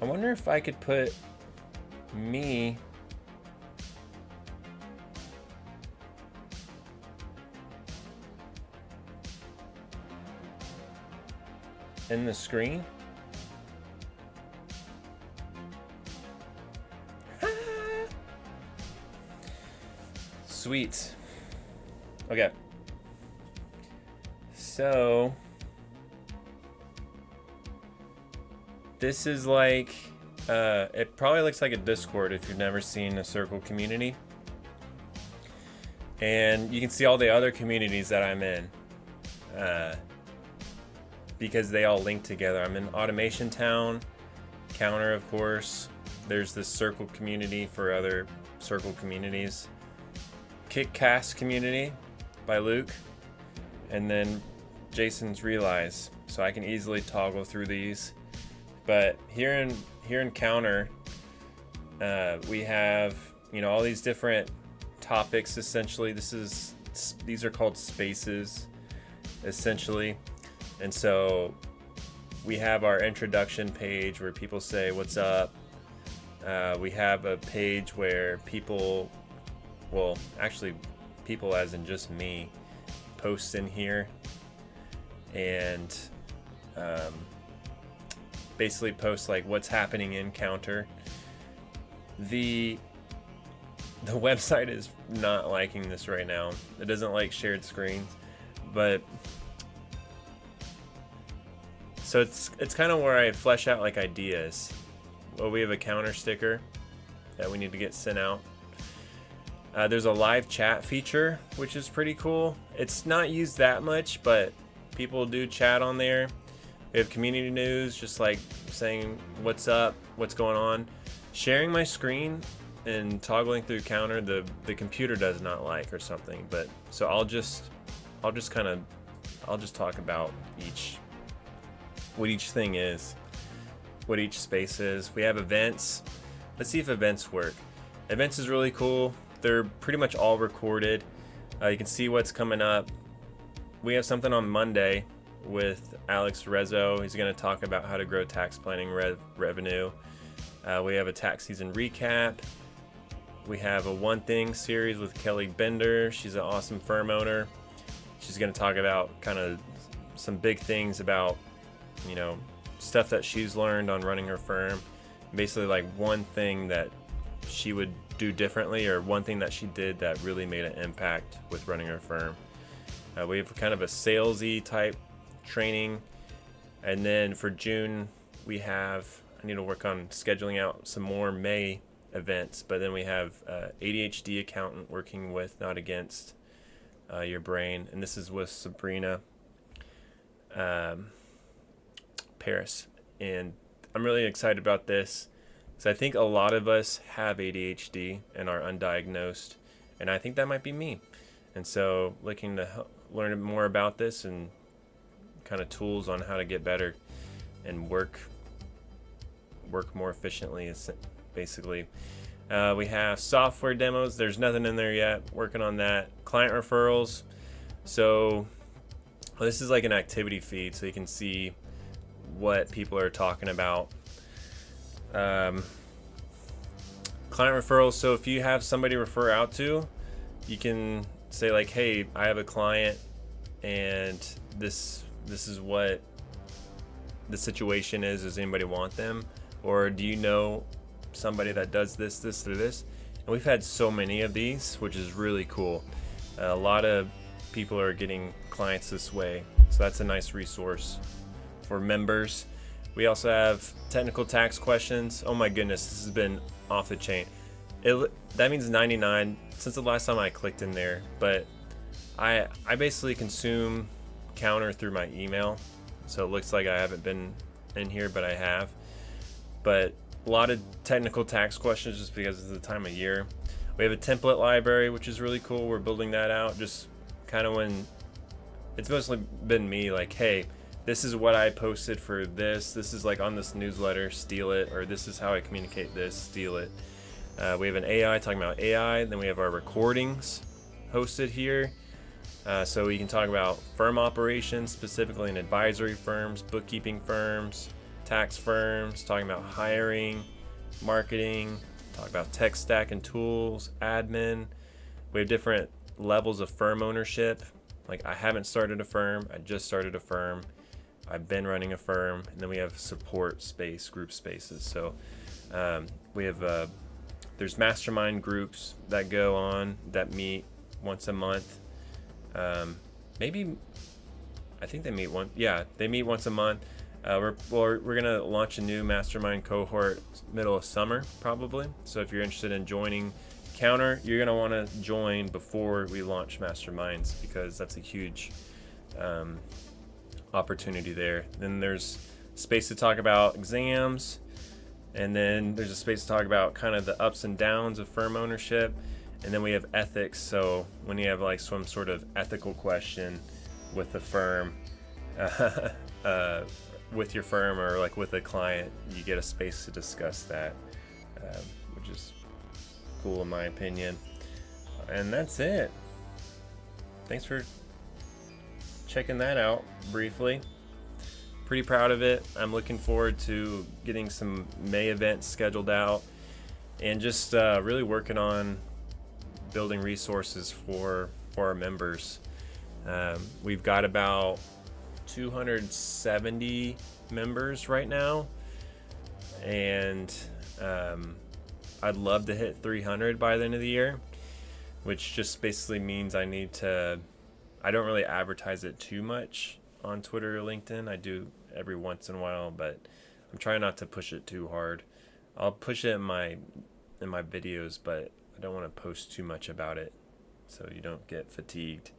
I wonder if I could put me in the screen. Sweet. Okay. So this is like, it probably looks like a Discord if you've never seen a Circle community. And you can see all the other communities that I'm in, because they all link together. I'm in Automation Town, Counter, of course. There's this Circle community for other Circle communities. Kickcast community by Luke, and then Jason's Realize. So I can easily toggle through these. But here in Counter, we have, you know, all these different topics. Essentially, these are called spaces, essentially. And so we have our introduction page where people say what's up. We have a page where people, well, actually people as in just me, post in here and basically post like what's happening in Counter. The website is not liking this right now. It doesn't like shared screens, but so it's kind of where I flesh out like ideas. Well, we have a Counter sticker that we need to get sent out. There's a live chat feature, which is pretty cool. It's not used that much, but people do chat on there. We have community news, just like saying what's up, what's going on. Sharing my screen and toggling through Counter, the computer does not like or something. But so I'll just talk about what each thing is, what each space is. We have events. let's see if events work. Events is really cool. They're pretty much all recorded. You can see what's coming up. We have something on Monday with Alex Rezzo. He's going to talk about how to grow tax planning revenue. We have a tax season recap. We have a One Thing series with Kelly Bender. She's an awesome firm owner. She's going to talk about kind of some big things about, you know, stuff that she's learned on running her firm. Basically, like one thing that she would do differently, or one thing that she did that really made an impact with running her firm. We have kind of a salesy type training. And then for June, I need to work on scheduling out some more May events, but then we have ADHD accountant working with, not against your brain. And this is with Sabrina Paris. And I'm really excited about this because I think a lot of us have ADHD and are undiagnosed. And I think that might be me. And so looking to learn more about this and kind of tools on how to get better and work more efficiently, basically. We have software demos. There's nothing in there yet. Working on that. Client referrals. So this is like an activity feed, so you can see what people are talking about. Client referrals. So if you have somebody to refer out to, you can say like, hey, I have a client and this is what the situation is. Does anybody want them? Or do you know somebody that does this, or this? And we've had so many of these, which is really cool. A lot of people are getting clients this way. So that's a nice resource for members. We also have technical tax questions. Oh my goodness, this has been off the chain. That means 99 since the last time I clicked in there, but I basically consume Counter through my email. So it looks like I haven't been in here, but I have. But a lot of technical tax questions just because of the time of year. We have a template library, which is really cool. We're building that out just kind of when it's mostly been me like, hey, this is what I posted for this. This is like on this newsletter, steal it. Or this is how I communicate this, steal it. We have an AI talking about AI. Then we have our recordings hosted here. So we can talk about firm operations, specifically in advisory firms, bookkeeping firms, tax firms, talking about hiring, marketing, talk about tech stack and tools, admin. We have different levels of firm ownership. Like I haven't started a firm, I just started a firm. I've been running a firm, and then we have support space, group spaces. So we have there's mastermind groups that go on that meet once a month. Maybe I think they meet they meet once a month. We're gonna launch a new mastermind cohort middle of summer probably. So if you're interested in joining Counter, you're gonna want to join before we launch masterminds because that's a huge opportunity there. Then there's space to talk about exams, and then there's a space to talk about kind of the ups and downs of firm ownership, and then we have ethics. So when you have like some sort of ethical question with the firm, with your firm or like with a client, you get a space to discuss that, which is cool in my opinion. And that's it. Thanks for checking that out briefly. Pretty proud of it. I'm looking forward to getting some May events scheduled out and just really working on building resources for our members. We've got about 270 members right now, and I'd love to hit 300 by the end of the year, which just basically means I don't really advertise it too much on Twitter or LinkedIn. I do every once in a while, but I'm trying not to push it too hard. I'll push it in my videos, but I don't want to post too much about it so you don't get fatigued.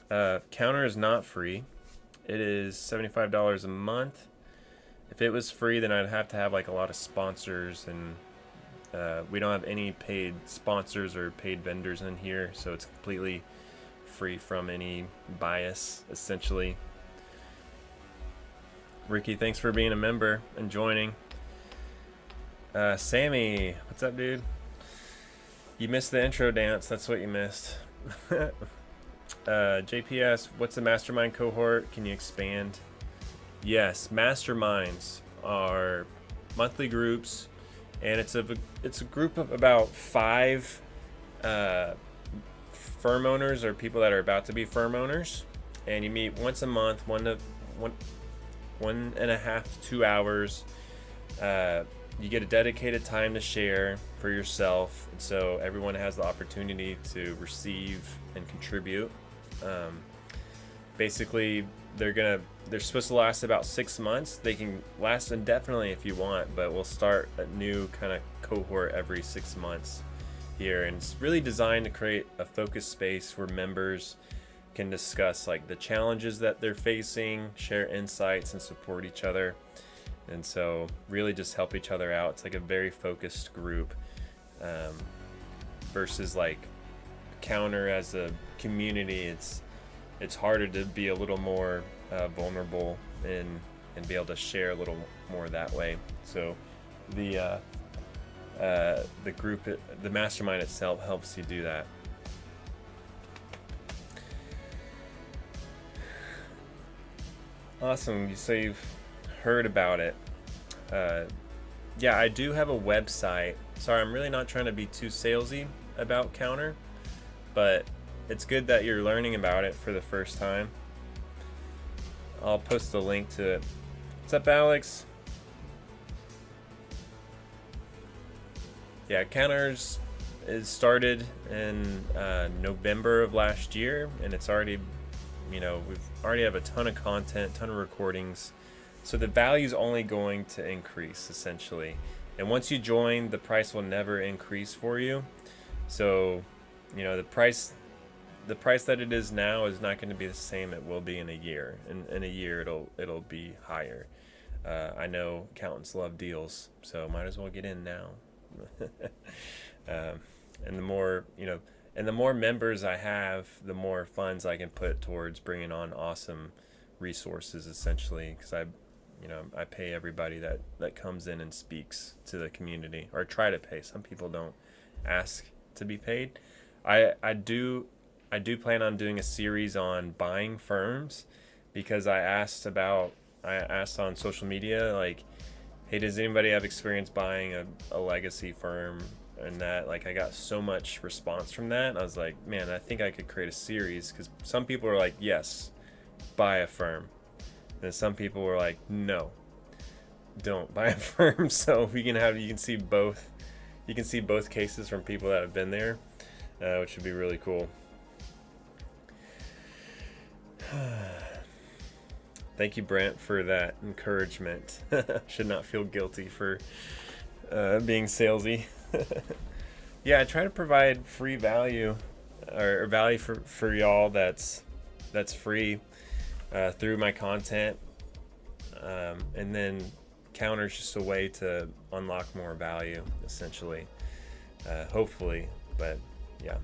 Counter is not free. It is $75 a month. If it was free, then I'd have to have like a lot of sponsors, and we don't have any paid sponsors or paid vendors in here, so it's completely free from any bias, essentially. Ricky, thanks for being a member and joining. Sammy, what's up, dude? You missed the intro dance. That's what you missed. JPS, what's the mastermind cohort? Can you expand? Yes, masterminds are monthly groups, and it's a group of about 5 firm owners or people that are about to be firm owners, and you meet once a month, 1.5 to 2 hours. You get a dedicated time to share for yourself, and so everyone has the opportunity to receive and contribute. Basically, they're supposed to last about 6 months. They can last indefinitely if you want, but we'll start a new kind of cohort every 6 months here, and it's really designed to create a focused space where members can discuss like the challenges that they're facing, share insights, and support each other. And so really just help each other out. It's like a very focused group, versus like Counter as a community. It's harder to be a little more vulnerable and be able to share a little more that way. So the group, the mastermind itself helps you do that. Awesome. So you've heard about it. Yeah, I do have a website. Sorry, I'm really not trying to be too salesy about Counter, but it's good that you're learning about it for the first time. I'll post the link to it. What's up, Alex? Yeah, Counters is started in November of last year, and it's already, we've already have a ton of content, ton of recordings. So the value is only going to increase, essentially. And once you join, the price will never increase for you. So, the price that it is now is not going to be the same it will be in a year. In a year, it'll be higher. I know accountants love deals, so might as well get in now. And the more, and the more members I have, the more funds I can put towards bringing on awesome resources, essentially, because I pay everybody that comes in and speaks to the community, or try to pay. Some people don't ask to be paid. I do plan on doing a series on buying firms, because I asked on social media, like, hey, does anybody have experience buying a legacy firm? And that, like, I got so much response from that. I was like, man, I think I could create a series, because some people are like, yes, buy a firm. And some people were like, no, don't buy a firm. So you can see both cases from people that have been there, which would be really cool. Thank you, Brent, for that encouragement. Should not feel guilty for being salesy. Yeah, I try to provide free value, or value for y'all that's free through my content, and then Counter's just a way to unlock more value, essentially, hopefully. But yeah,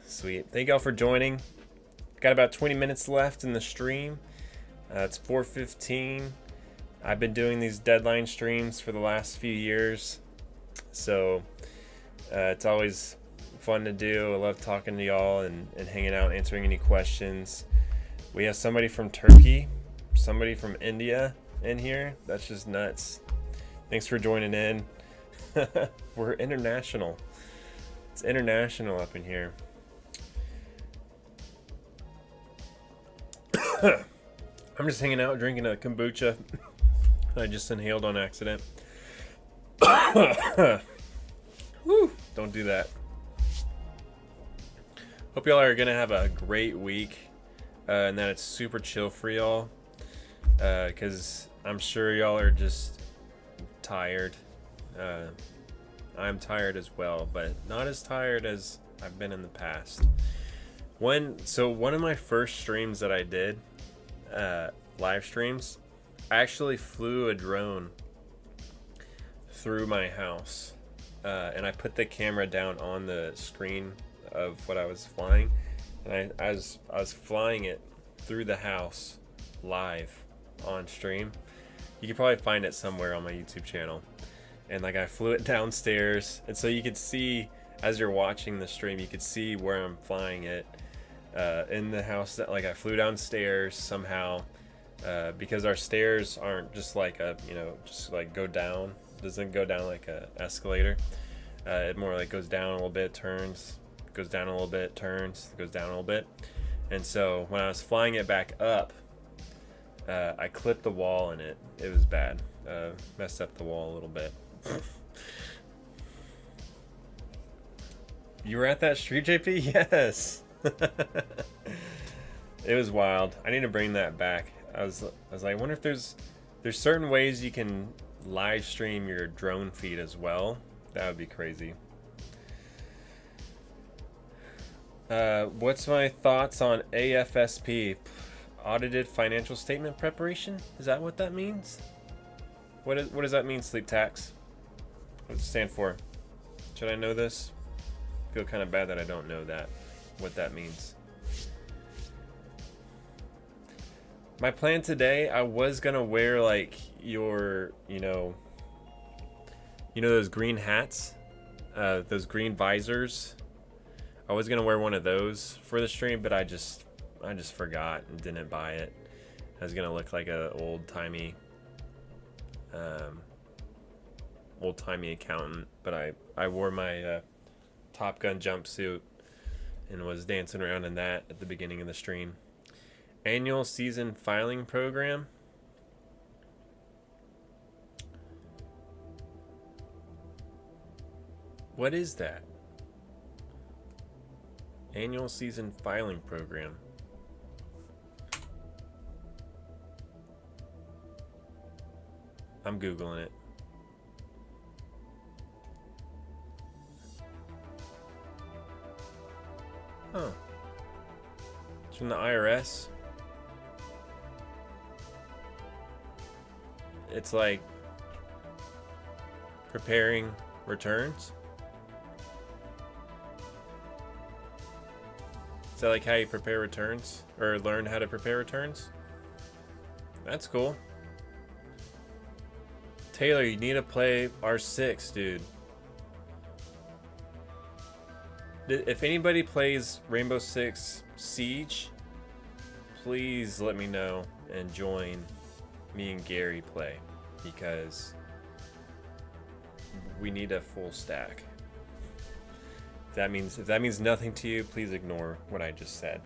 sweet. Thank y'all for joining. Got about 20 minutes left in the stream. It's 4:15. I've been doing these deadline streams for the last few years, so it's always fun to do. I love talking to y'all and hanging out, answering any questions. We have somebody from Turkey, somebody from India in here. That's just nuts. Thanks for joining in. We're international. It's international up in here. I'm just hanging out drinking a kombucha I just inhaled on accident. Woo, don't do that. Hope y'all are gonna have a great week, and that it's super chill for y'all, because I'm sure y'all are just tired. I'm tired as well, but not as tired as I've been in the past. One of my first streams that I did, live streams, I actually flew a drone through my house, and I put the camera down on the screen of what I was flying, and I was flying it through the house live on stream. You can probably find it somewhere on my YouTube channel. and like I flew it downstairs, and so you could see as you're watching the stream, you could see where I'm flying it in the house. That like I flew downstairs somehow because our stairs aren't just like a just like go down. It doesn't go down like a escalator. It more like goes down a little bit, turns, goes down a little bit, turns, goes down a little bit. And so when I was flying it back up, I clipped the wall in it. It was bad. Messed up the wall a little bit. You were at that street, JP? Yes. It was wild. I need to bring that back. I was like, I wonder if there's certain ways you can live stream your drone feed as well. That would be crazy. What's my thoughts on AFSP? Audited financial statement preparation? Is that what that means? What does that mean, Sleep Tax? What does it stand for? Should I know this? I feel kind of bad that I don't know what that means. My plan today, I was gonna wear like your, those green hats, those green visors. I was gonna wear one of those for the stream, but I just forgot and didn't buy it. I was gonna look like a old-timey accountant, but I wore my Top Gun jumpsuit and was dancing around in that at the beginning of the stream. Annual season filing program. What is that? Annual season filing program. I'm Googling it. Oh. It's from the IRS. It's like preparing returns. Is that like how you prepare returns or learn how to prepare returns? That's cool. Taylor, you need to play R6, dude. If anybody plays Rainbow Six Siege, please let me know and join me and Gary play, because we need a full stack. If that means nothing to you, please ignore what I just said.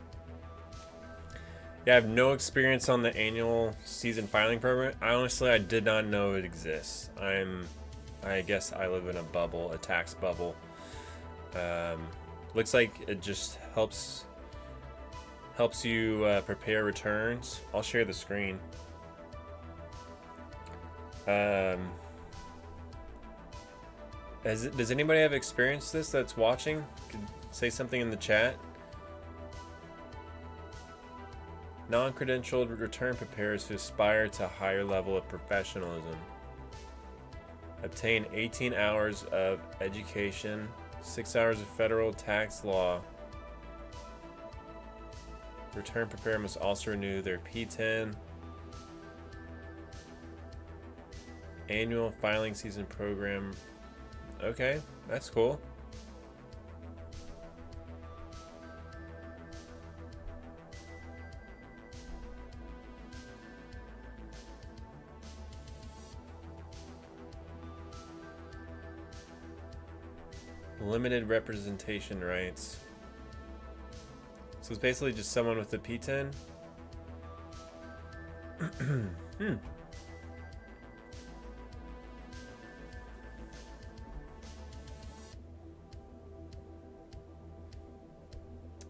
Yeah, I have no experience on the annual season filing program. I did not know it exists. I guess I live in a bubble, a tax bubble. Looks like it just helps you prepare returns. I'll share the screen. Does anybody have experienced this that's watching? Could say something in the chat. Non-credentialed return preparers who aspire to a higher level of professionalism obtain 18 hours of education, 6 hours of federal tax law. Return preparer must also renew their P10. Annual filing season program. Okay, that's cool. Limited representation rights. So it's basically just someone with a P10.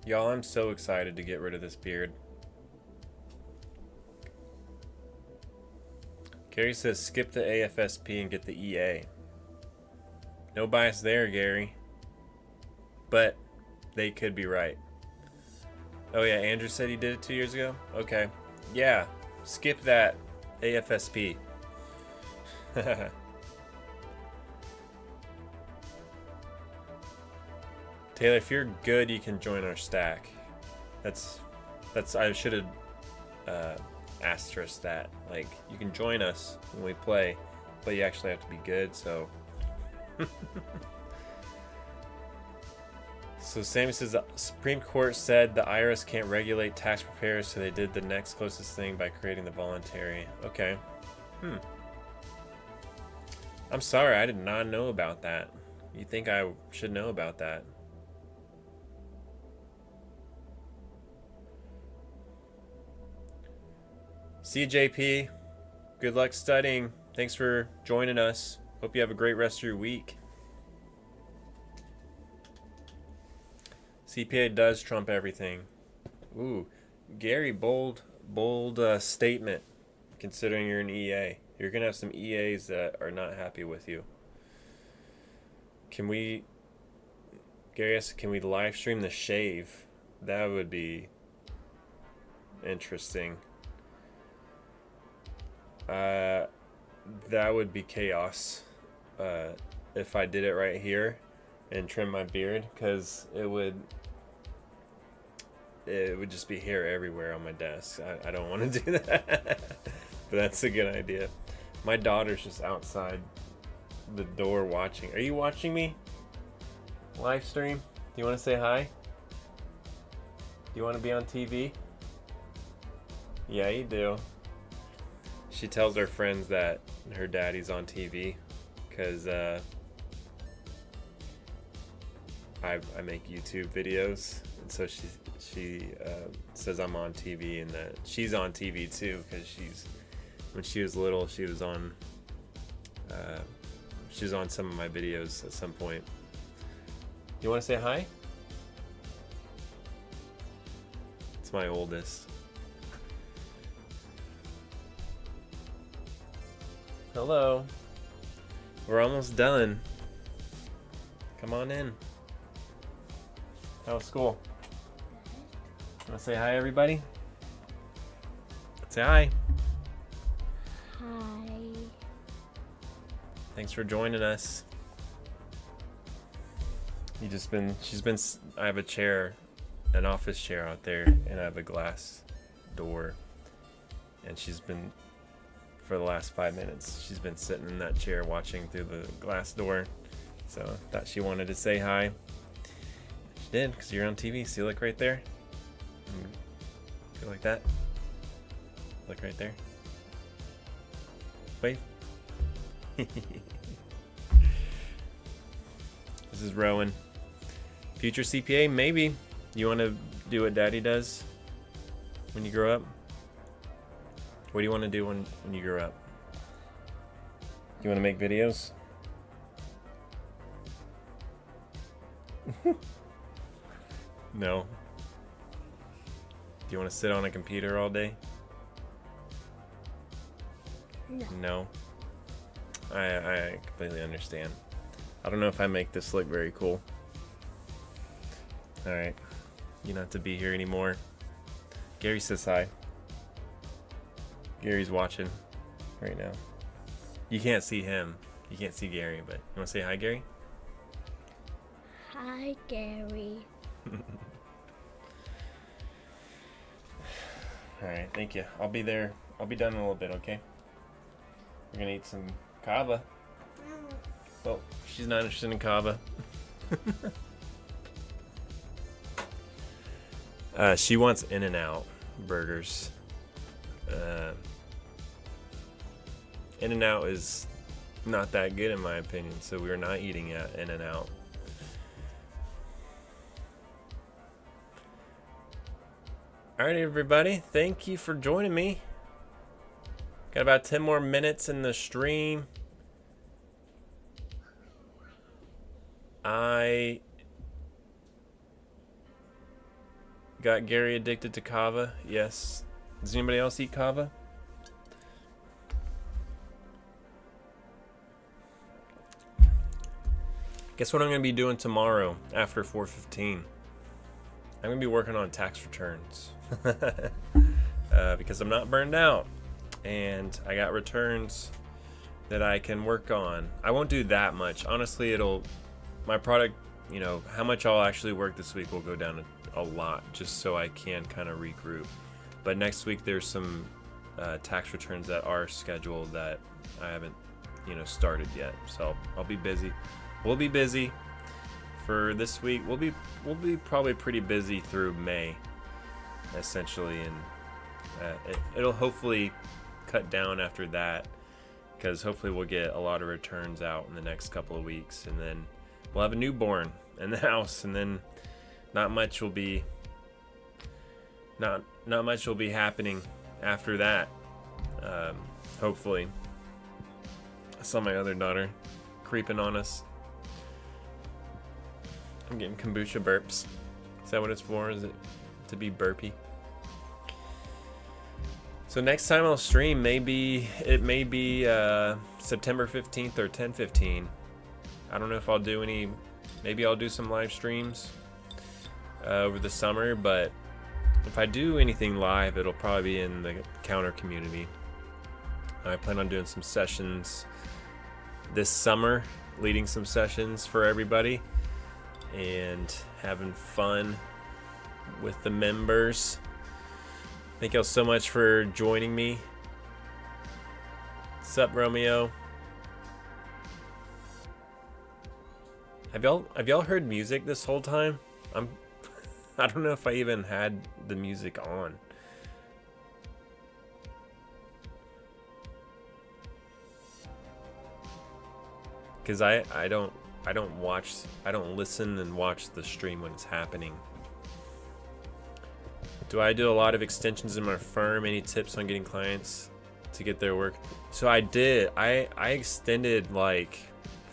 Y'all, I'm so excited to get rid of this beard. Gary says skip the AFSP and get the EA. No bias there, Gary. But they could be right. Oh yeah, Andrew said he did it 2 years ago? Okay. Yeah, skip that AFSP. Taylor, if you're good, you can join our stack. That's I should have asterisked that. Like, you can join us when we play, but you actually have to be good, so. So Sammy says the Supreme Court said the IRS can't regulate tax preparers, so they did the next closest thing by creating the voluntary. Okay. I'm sorry, I did not know about that. You think I should know about that? CJP, good luck studying. Thanks for joining us. Hope you have a great rest of your week. CPA does trump everything. Ooh, Gary, bold statement. Considering you're an EA, you're gonna have some EAs that are not happy with you. Can we, Gary, can we live stream the shave? That would be interesting. That would be chaos. If I did it right here and trim my beard, because it would just be hair everywhere on my desk. I don't want to do that. But that's a good idea. My daughter's just outside the door watching. Are you watching me? Live stream? Do you want to say hi? Do you want to be on TV? Yeah, you do. She tells her friends that her daddy's on TV because I make YouTube videos, and so she says I'm on TV and that she's on TV too, because when she was little she was on some of my videos at some point. You want to say hi? It's my oldest. Hello. We're almost done. Come on in. How was school? Want to say hi, everybody? Say hi. Hi. Thanks for joining us. I have a chair, an office chair out there, and I have a glass door. And she's been, for the last 5 minutes, she's been sitting in that chair watching through the glass door. So I thought she wanted to say hi. She did, because you're on TV. See, look right there. Go like that. Look right there. Wave. This is Rowan. Future CPA, maybe. You want to do what Daddy does when you grow up? What do you want to do when you grow up? You want to make videos? No. Do you want to sit on a computer all day? No. No. I completely understand. I don't know if I make this look very cool. Alright. You don't have to be here anymore. Gary says hi. Gary's watching right now. You can't see him. You can't see Gary, but you want to say hi, Gary? Hi, Gary. Alright, thank you. I'll be there. I'll be done in a little bit, okay? We're gonna eat some kava. Oh, she's not interested in kava. She wants In-N-Out burgers. In-N-Out is not that good in my opinion, so we're not eating at In-N-Out. Alright, everybody, thank you for joining me. Got about 10 more minutes in the stream. I got Gary addicted to kava. Yes. Does anybody else eat kava? Guess what I'm going to be doing tomorrow after 4:15? I'm going to be working on tax returns. Because I'm not burned out. And I got returns that I can work on. I won't do that much. Honestly, my product, how much I'll actually work this week will go down a lot, just so I can kind of regroup. But next week there's some tax returns that are scheduled that I haven't started yet. So I'll be busy. We'll be busy for this week. We'll be probably pretty busy through May, essentially, and it'll hopefully cut down after that, because hopefully we'll get a lot of returns out in the next couple of weeks, and then we'll have a newborn in the house, and then not much will be happening after that. Hopefully. I saw my other daughter creeping on us. I'm getting kombucha burps. Is that what it's for? Is it to be burpy? So next time I'll stream, it may be September 15th or 10/15. I don't know if I'll do any. Maybe I'll do some live streams over the summer, but if I do anything live, it'll probably be in the counter community. I plan on doing some sessions this summer, leading some sessions for everybody and having fun with the members. Thank y'all so much for joining me. What's up, Romeo? Have y'all heard music this whole time? I don't know if I even had the music on. Because I don't listen and watch the stream when it's happening. Do I do a lot of extensions in my firm? Any tips on getting clients to get their work? So I did. I extended like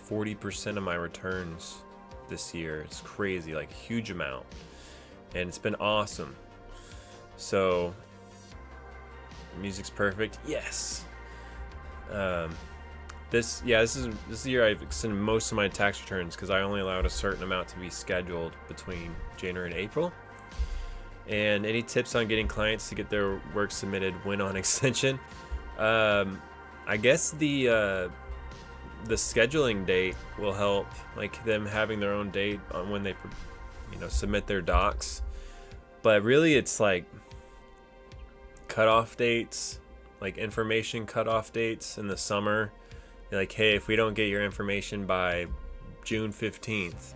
40% of my returns this year. It's crazy, like a huge amount. And it's been awesome. So music's perfect. Yes. This year I've extended most of my tax returns because I only allowed a certain amount to be scheduled between January and April. And any tips on getting clients to get their work submitted when on extension? I guess the scheduling date will help, like them having their own date on when they submit their docs. But really it's like cutoff dates, like information cutoff dates in the summer. Like, hey, if we don't get your information by June 15th,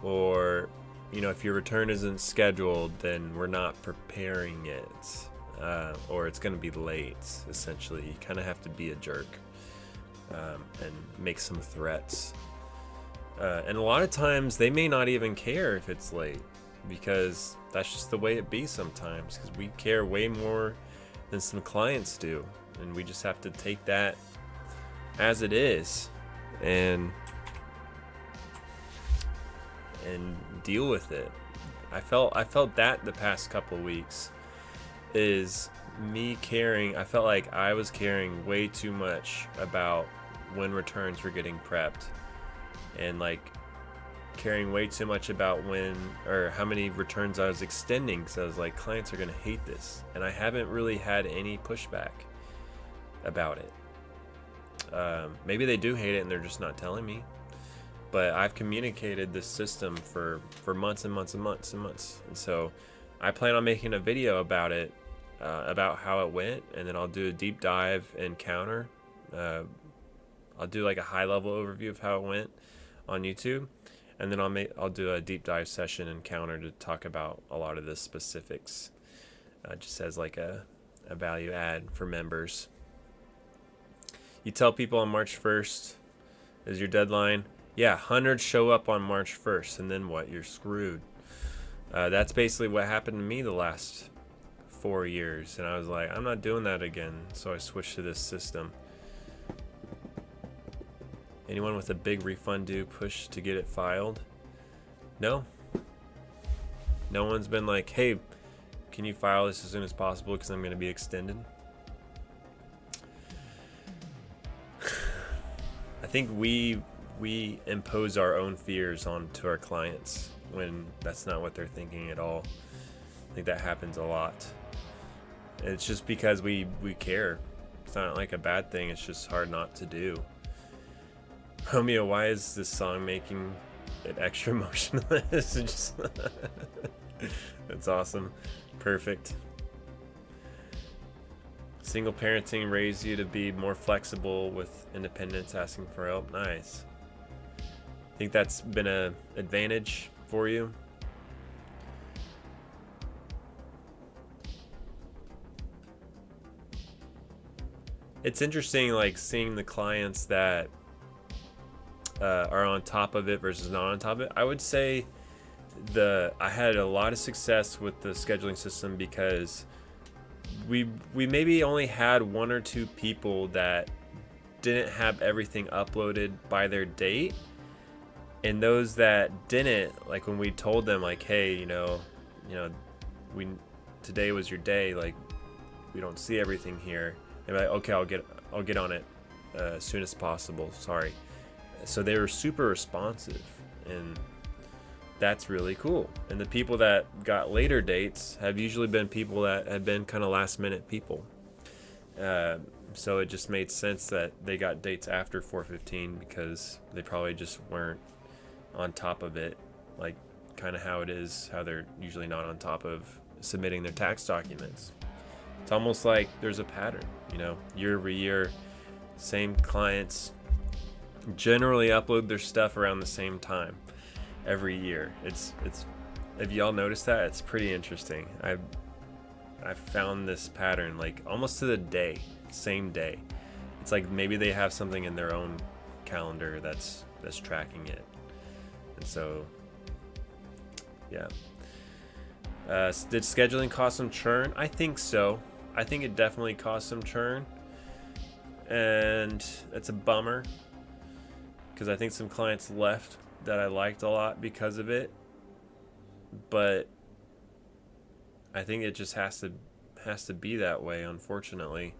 or if your return isn't scheduled, then we're not preparing it, or it's going to be late. Essentially, you kind of have to be a jerk and make some threats. And a lot of times they may not even care if it's late, because that's just the way it be sometimes, because we care way more than some clients do, and we just have to take that as it is and deal with it. I felt that the past couple of weeks is me caring. I felt like I was caring way too much about when returns were getting prepped, and like caring way too much about when or how many returns I was extending, because I was like, clients are gonna hate this, and I haven't really had any pushback about it. Maybe they do hate it and they're just not telling me, but I've communicated this system for months and months and months and months, and so I plan on making a video about it, about how it went, and then I'll do a deep dive and counter. I'll do like a high level overview of how it went on YouTube, and then I'll do a deep dive session and counter to talk about a lot of the specifics, just as like a value add for members. You tell people on March 1st is your deadline. Yeah, 100 show up on March 1st, and then what? You're screwed. That's basically what happened to me the last 4 years, and I was like, I'm not doing that again, so I switched to this system. Anyone with a big refund due push to get it filed? No. No one's been like, hey, can you file this as soon as possible because I'm going to be extended? I think we impose our own fears onto our clients when that's not what they're thinking at all. I think that happens a lot. It's just because we care. It's not like a bad thing, it's just hard not to do. Romeo, why is this song making it extra emotionless? Just that's awesome. Perfect. Single parenting raised you to be more flexible with independence, asking for help. Nice. Think that's been a advantage for you? It's interesting, like seeing the clients that are on top of it versus not on top of it. I would say I had a lot of success with the scheduling system because we maybe only had one or two people that didn't have everything uploaded by their date, and those that didn't, like when we told them like, hey, we today was your day, like we don't see everything here, they're like, okay, I'll get on it as soon as possible, sorry. So they were super responsive, and that's really cool. And the people that got later dates have usually been people that have been kind of last minute people. So it just made sense that they got dates after 4/15 because they probably just weren't on top of it, like kind of how they're usually not on top of submitting their tax documents. It's almost like there's a pattern, year over year, same clients generally upload their stuff around the same time every year. It's if y'all noticed that, it's pretty interesting. I found this pattern like almost to the day, same day. It's like maybe they have something in their own calendar that's tracking it. And so yeah. Did scheduling cause some churn? I think so. I think it definitely caused some churn, and it's a bummer because I think some clients left that I liked a lot because of it, but I think it just has to be that way, unfortunately.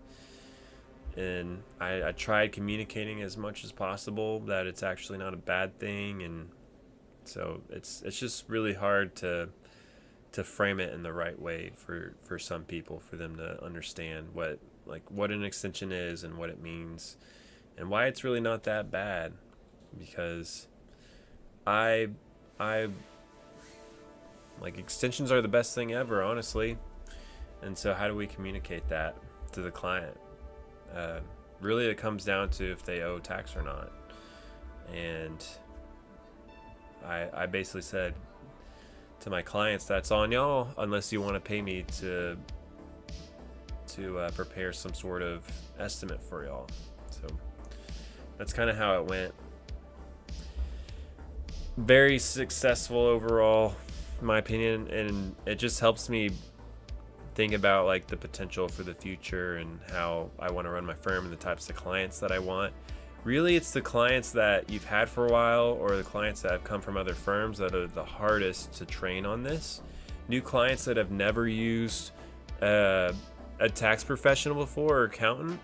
And I tried communicating as much as possible that it's actually not a bad thing, and so it's just really hard to frame it in the right way for some people, for them to understand what an extension is and what it means and why it's really not that bad. Because I like, extensions are the best thing ever, honestly. And so how do we communicate that to the client? Really it comes down to if they owe tax or not. And I basically said to my clients, that's on y'all unless you want to pay me to prepare some sort of estimate for y'all. So that's kind of how it went. Very successful overall, in my opinion, and it just helps me think about like the potential for the future and how I want to run my firm and the types of clients that I want. Really, it's the clients that you've had for a while or the clients that have come from other firms that are the hardest to train on this. New clients that have never used a tax professional before or accountant,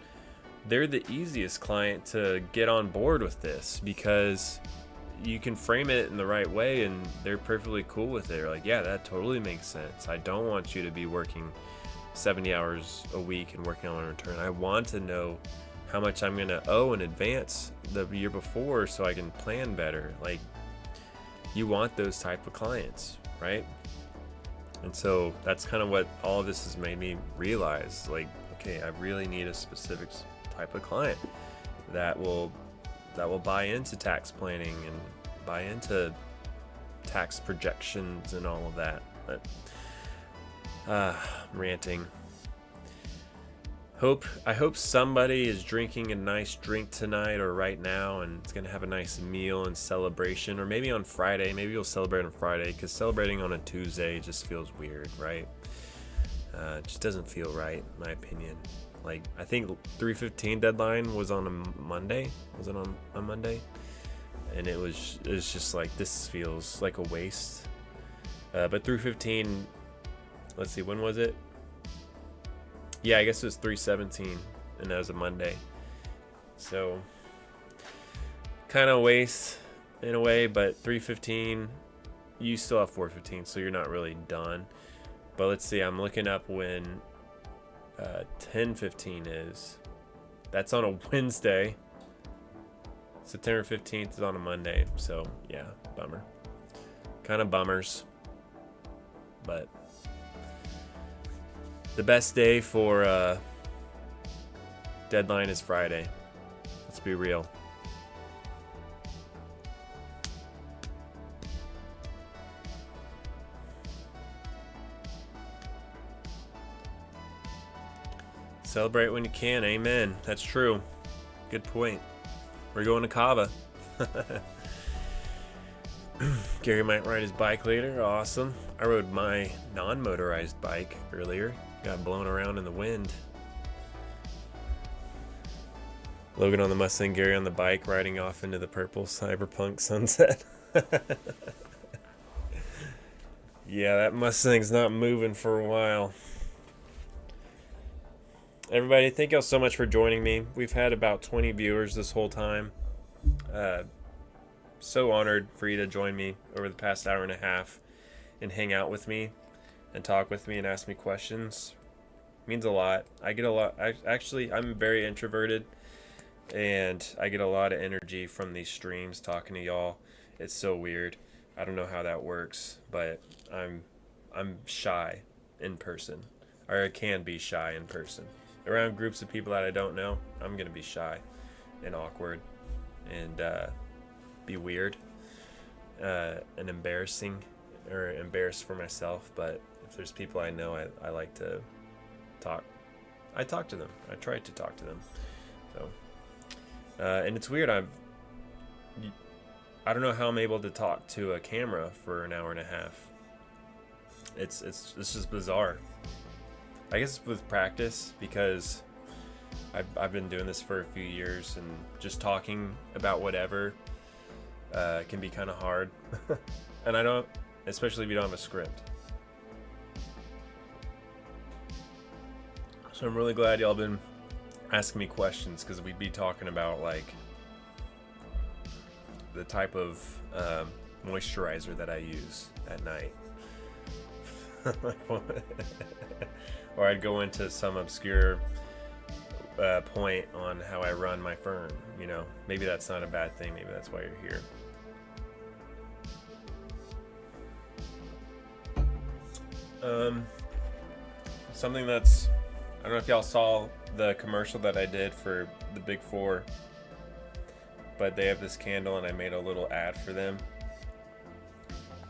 they're the easiest client to get on board with this because you can frame it in the right way and they're perfectly cool with it. They're like, yeah, that totally makes sense. I don't want you to be working 70 hours a week and working on a return. I want to know how much I'm going to owe in advance the year before so I can plan better. Like, you want those type of clients, right? And so that's kind of what all of this has made me realize. Like, okay, I really need a specific type of client that will buy into tax planning and buy into tax projections and all of that. But I'm ranting. I hope somebody is drinking a nice drink tonight or right now and it's gonna have a nice meal and celebration, or maybe on Friday. Maybe you'll celebrate on Friday, because celebrating on a Tuesday just feels weird, right? It just doesn't feel right, in my opinion. Like, I think 3/15 deadline was on a Monday. Was it on a Monday? And it was just like, this feels like a waste. But 3/15, let's see, when was it? Yeah, I guess it was 3/17, and that was a Monday. So, kind of waste in a way, but 3/15, you still have 4/15, so you're not really done. But let's see, I'm looking up when 10/15 is. That's on a Wednesday. September 15th is on a Monday, so yeah, bummer. Kind of bummers. But the best day for Deadline is Friday. Let's be real. Celebrate when you can. Amen. That's true. Good point. We're going to Cava. Gary might ride his bike later. Awesome. I rode my non-motorized bike earlier. Got blown around in the wind. Logan on the Mustang, Gary on the bike, riding off into the purple cyberpunk sunset. Yeah, that Mustang's not moving for a while. Everybody, thank y'all so much for joining me. We've had about 20 viewers this whole time. So honored for you to join me over the past hour and a half and hang out with me and talk with me and ask me questions. It means a lot. I get a lot. I'm very introverted, and I get a lot of energy from these streams talking to y'all. It's so weird. I don't know how that works, but I'm shy in person, or I can be shy in person. Around groups of people that I don't know, I'm gonna be shy and awkward and be weird and embarrassing, or embarrassed for myself. But if there's people I know, I like to talk. I talk to them. I try to talk to them. So and it's weird. I don't know how I'm able to talk to a camera for an hour and a half. It's just bizarre. I guess it's with practice, because I've been doing this for a few years, and just talking about whatever can be kind of hard. And I don't, especially if you don't have a script. So I'm really glad y'all been asking me questions, because we'd be talking about like the type of moisturizer that I use at night. Or I'd go into some obscure point on how I run my firm. You know, maybe that's not a bad thing. Maybe that's why you're here. Something that's, I don't know if y'all saw the commercial that I did for the Big Four, but they have this candle, and I made a little ad for them,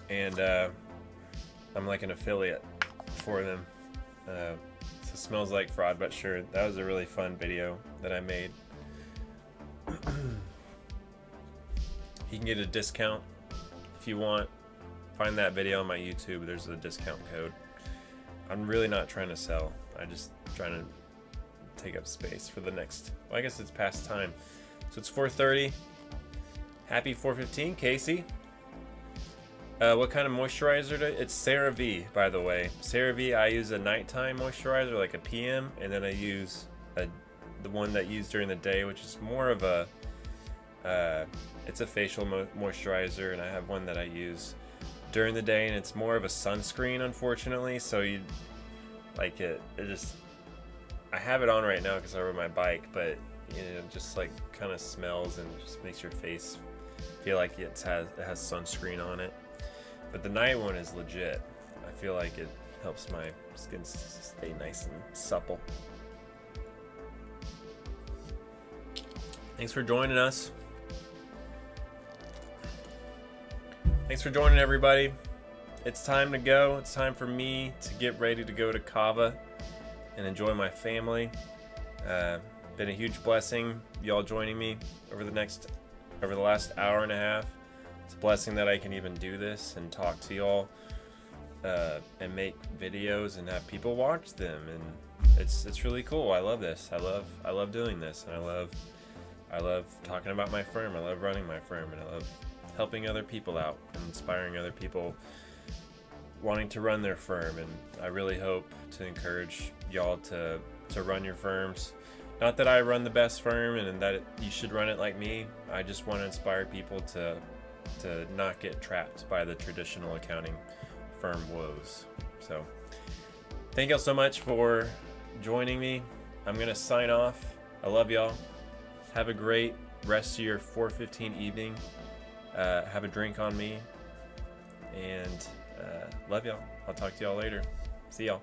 and I'm like an affiliate for them. So it smells like fraud, but sure. That was a really fun video that I made. You can get a discount if you want. Find that video on my YouTube. There's a discount code. I'm really not trying to sell. I'm just trying to take up space for the next, well, I guess it's past time. So it's 4:30. Happy 4:15, Casey. What kind of moisturizer? It's CeraVe, by the way. CeraVe, I use a nighttime moisturizer, like a PM, and then I use the one that I use during the day, which is more of a, it's a facial moisturizer, and I have one that I use during the day, and it's more of a sunscreen, unfortunately. So you, like it just, I have it on right now because I rode my bike, but you know, it just like kind of smells and just makes your face feel like it has sunscreen on it. But the night one is legit. I feel like it helps my skin stay nice and supple. Thanks for joining us. Thanks for joining, everybody. It's time to go. It's time for me to get ready to go to Cava and enjoy my family. Been a huge blessing, y'all joining me over the last hour and a half. It's a blessing that I can even do this and talk to y'all and make videos and have people watch them, and it's really cool. I love this. I love doing this, and I love talking about my firm. I love running my firm, and I love helping other people out and inspiring other people wanting to run their firm. And I really hope to encourage y'all to run your firms. Not that I run the best firm and that you should run it like me. I just want to inspire people to not get trapped by the traditional accounting firm woes. So thank y'all so much for joining me. I'm gonna sign off. I love y'all. Have a great rest of your 4:15 evening. Have a drink on me, and love y'all. I'll talk to y'all later. See y'all.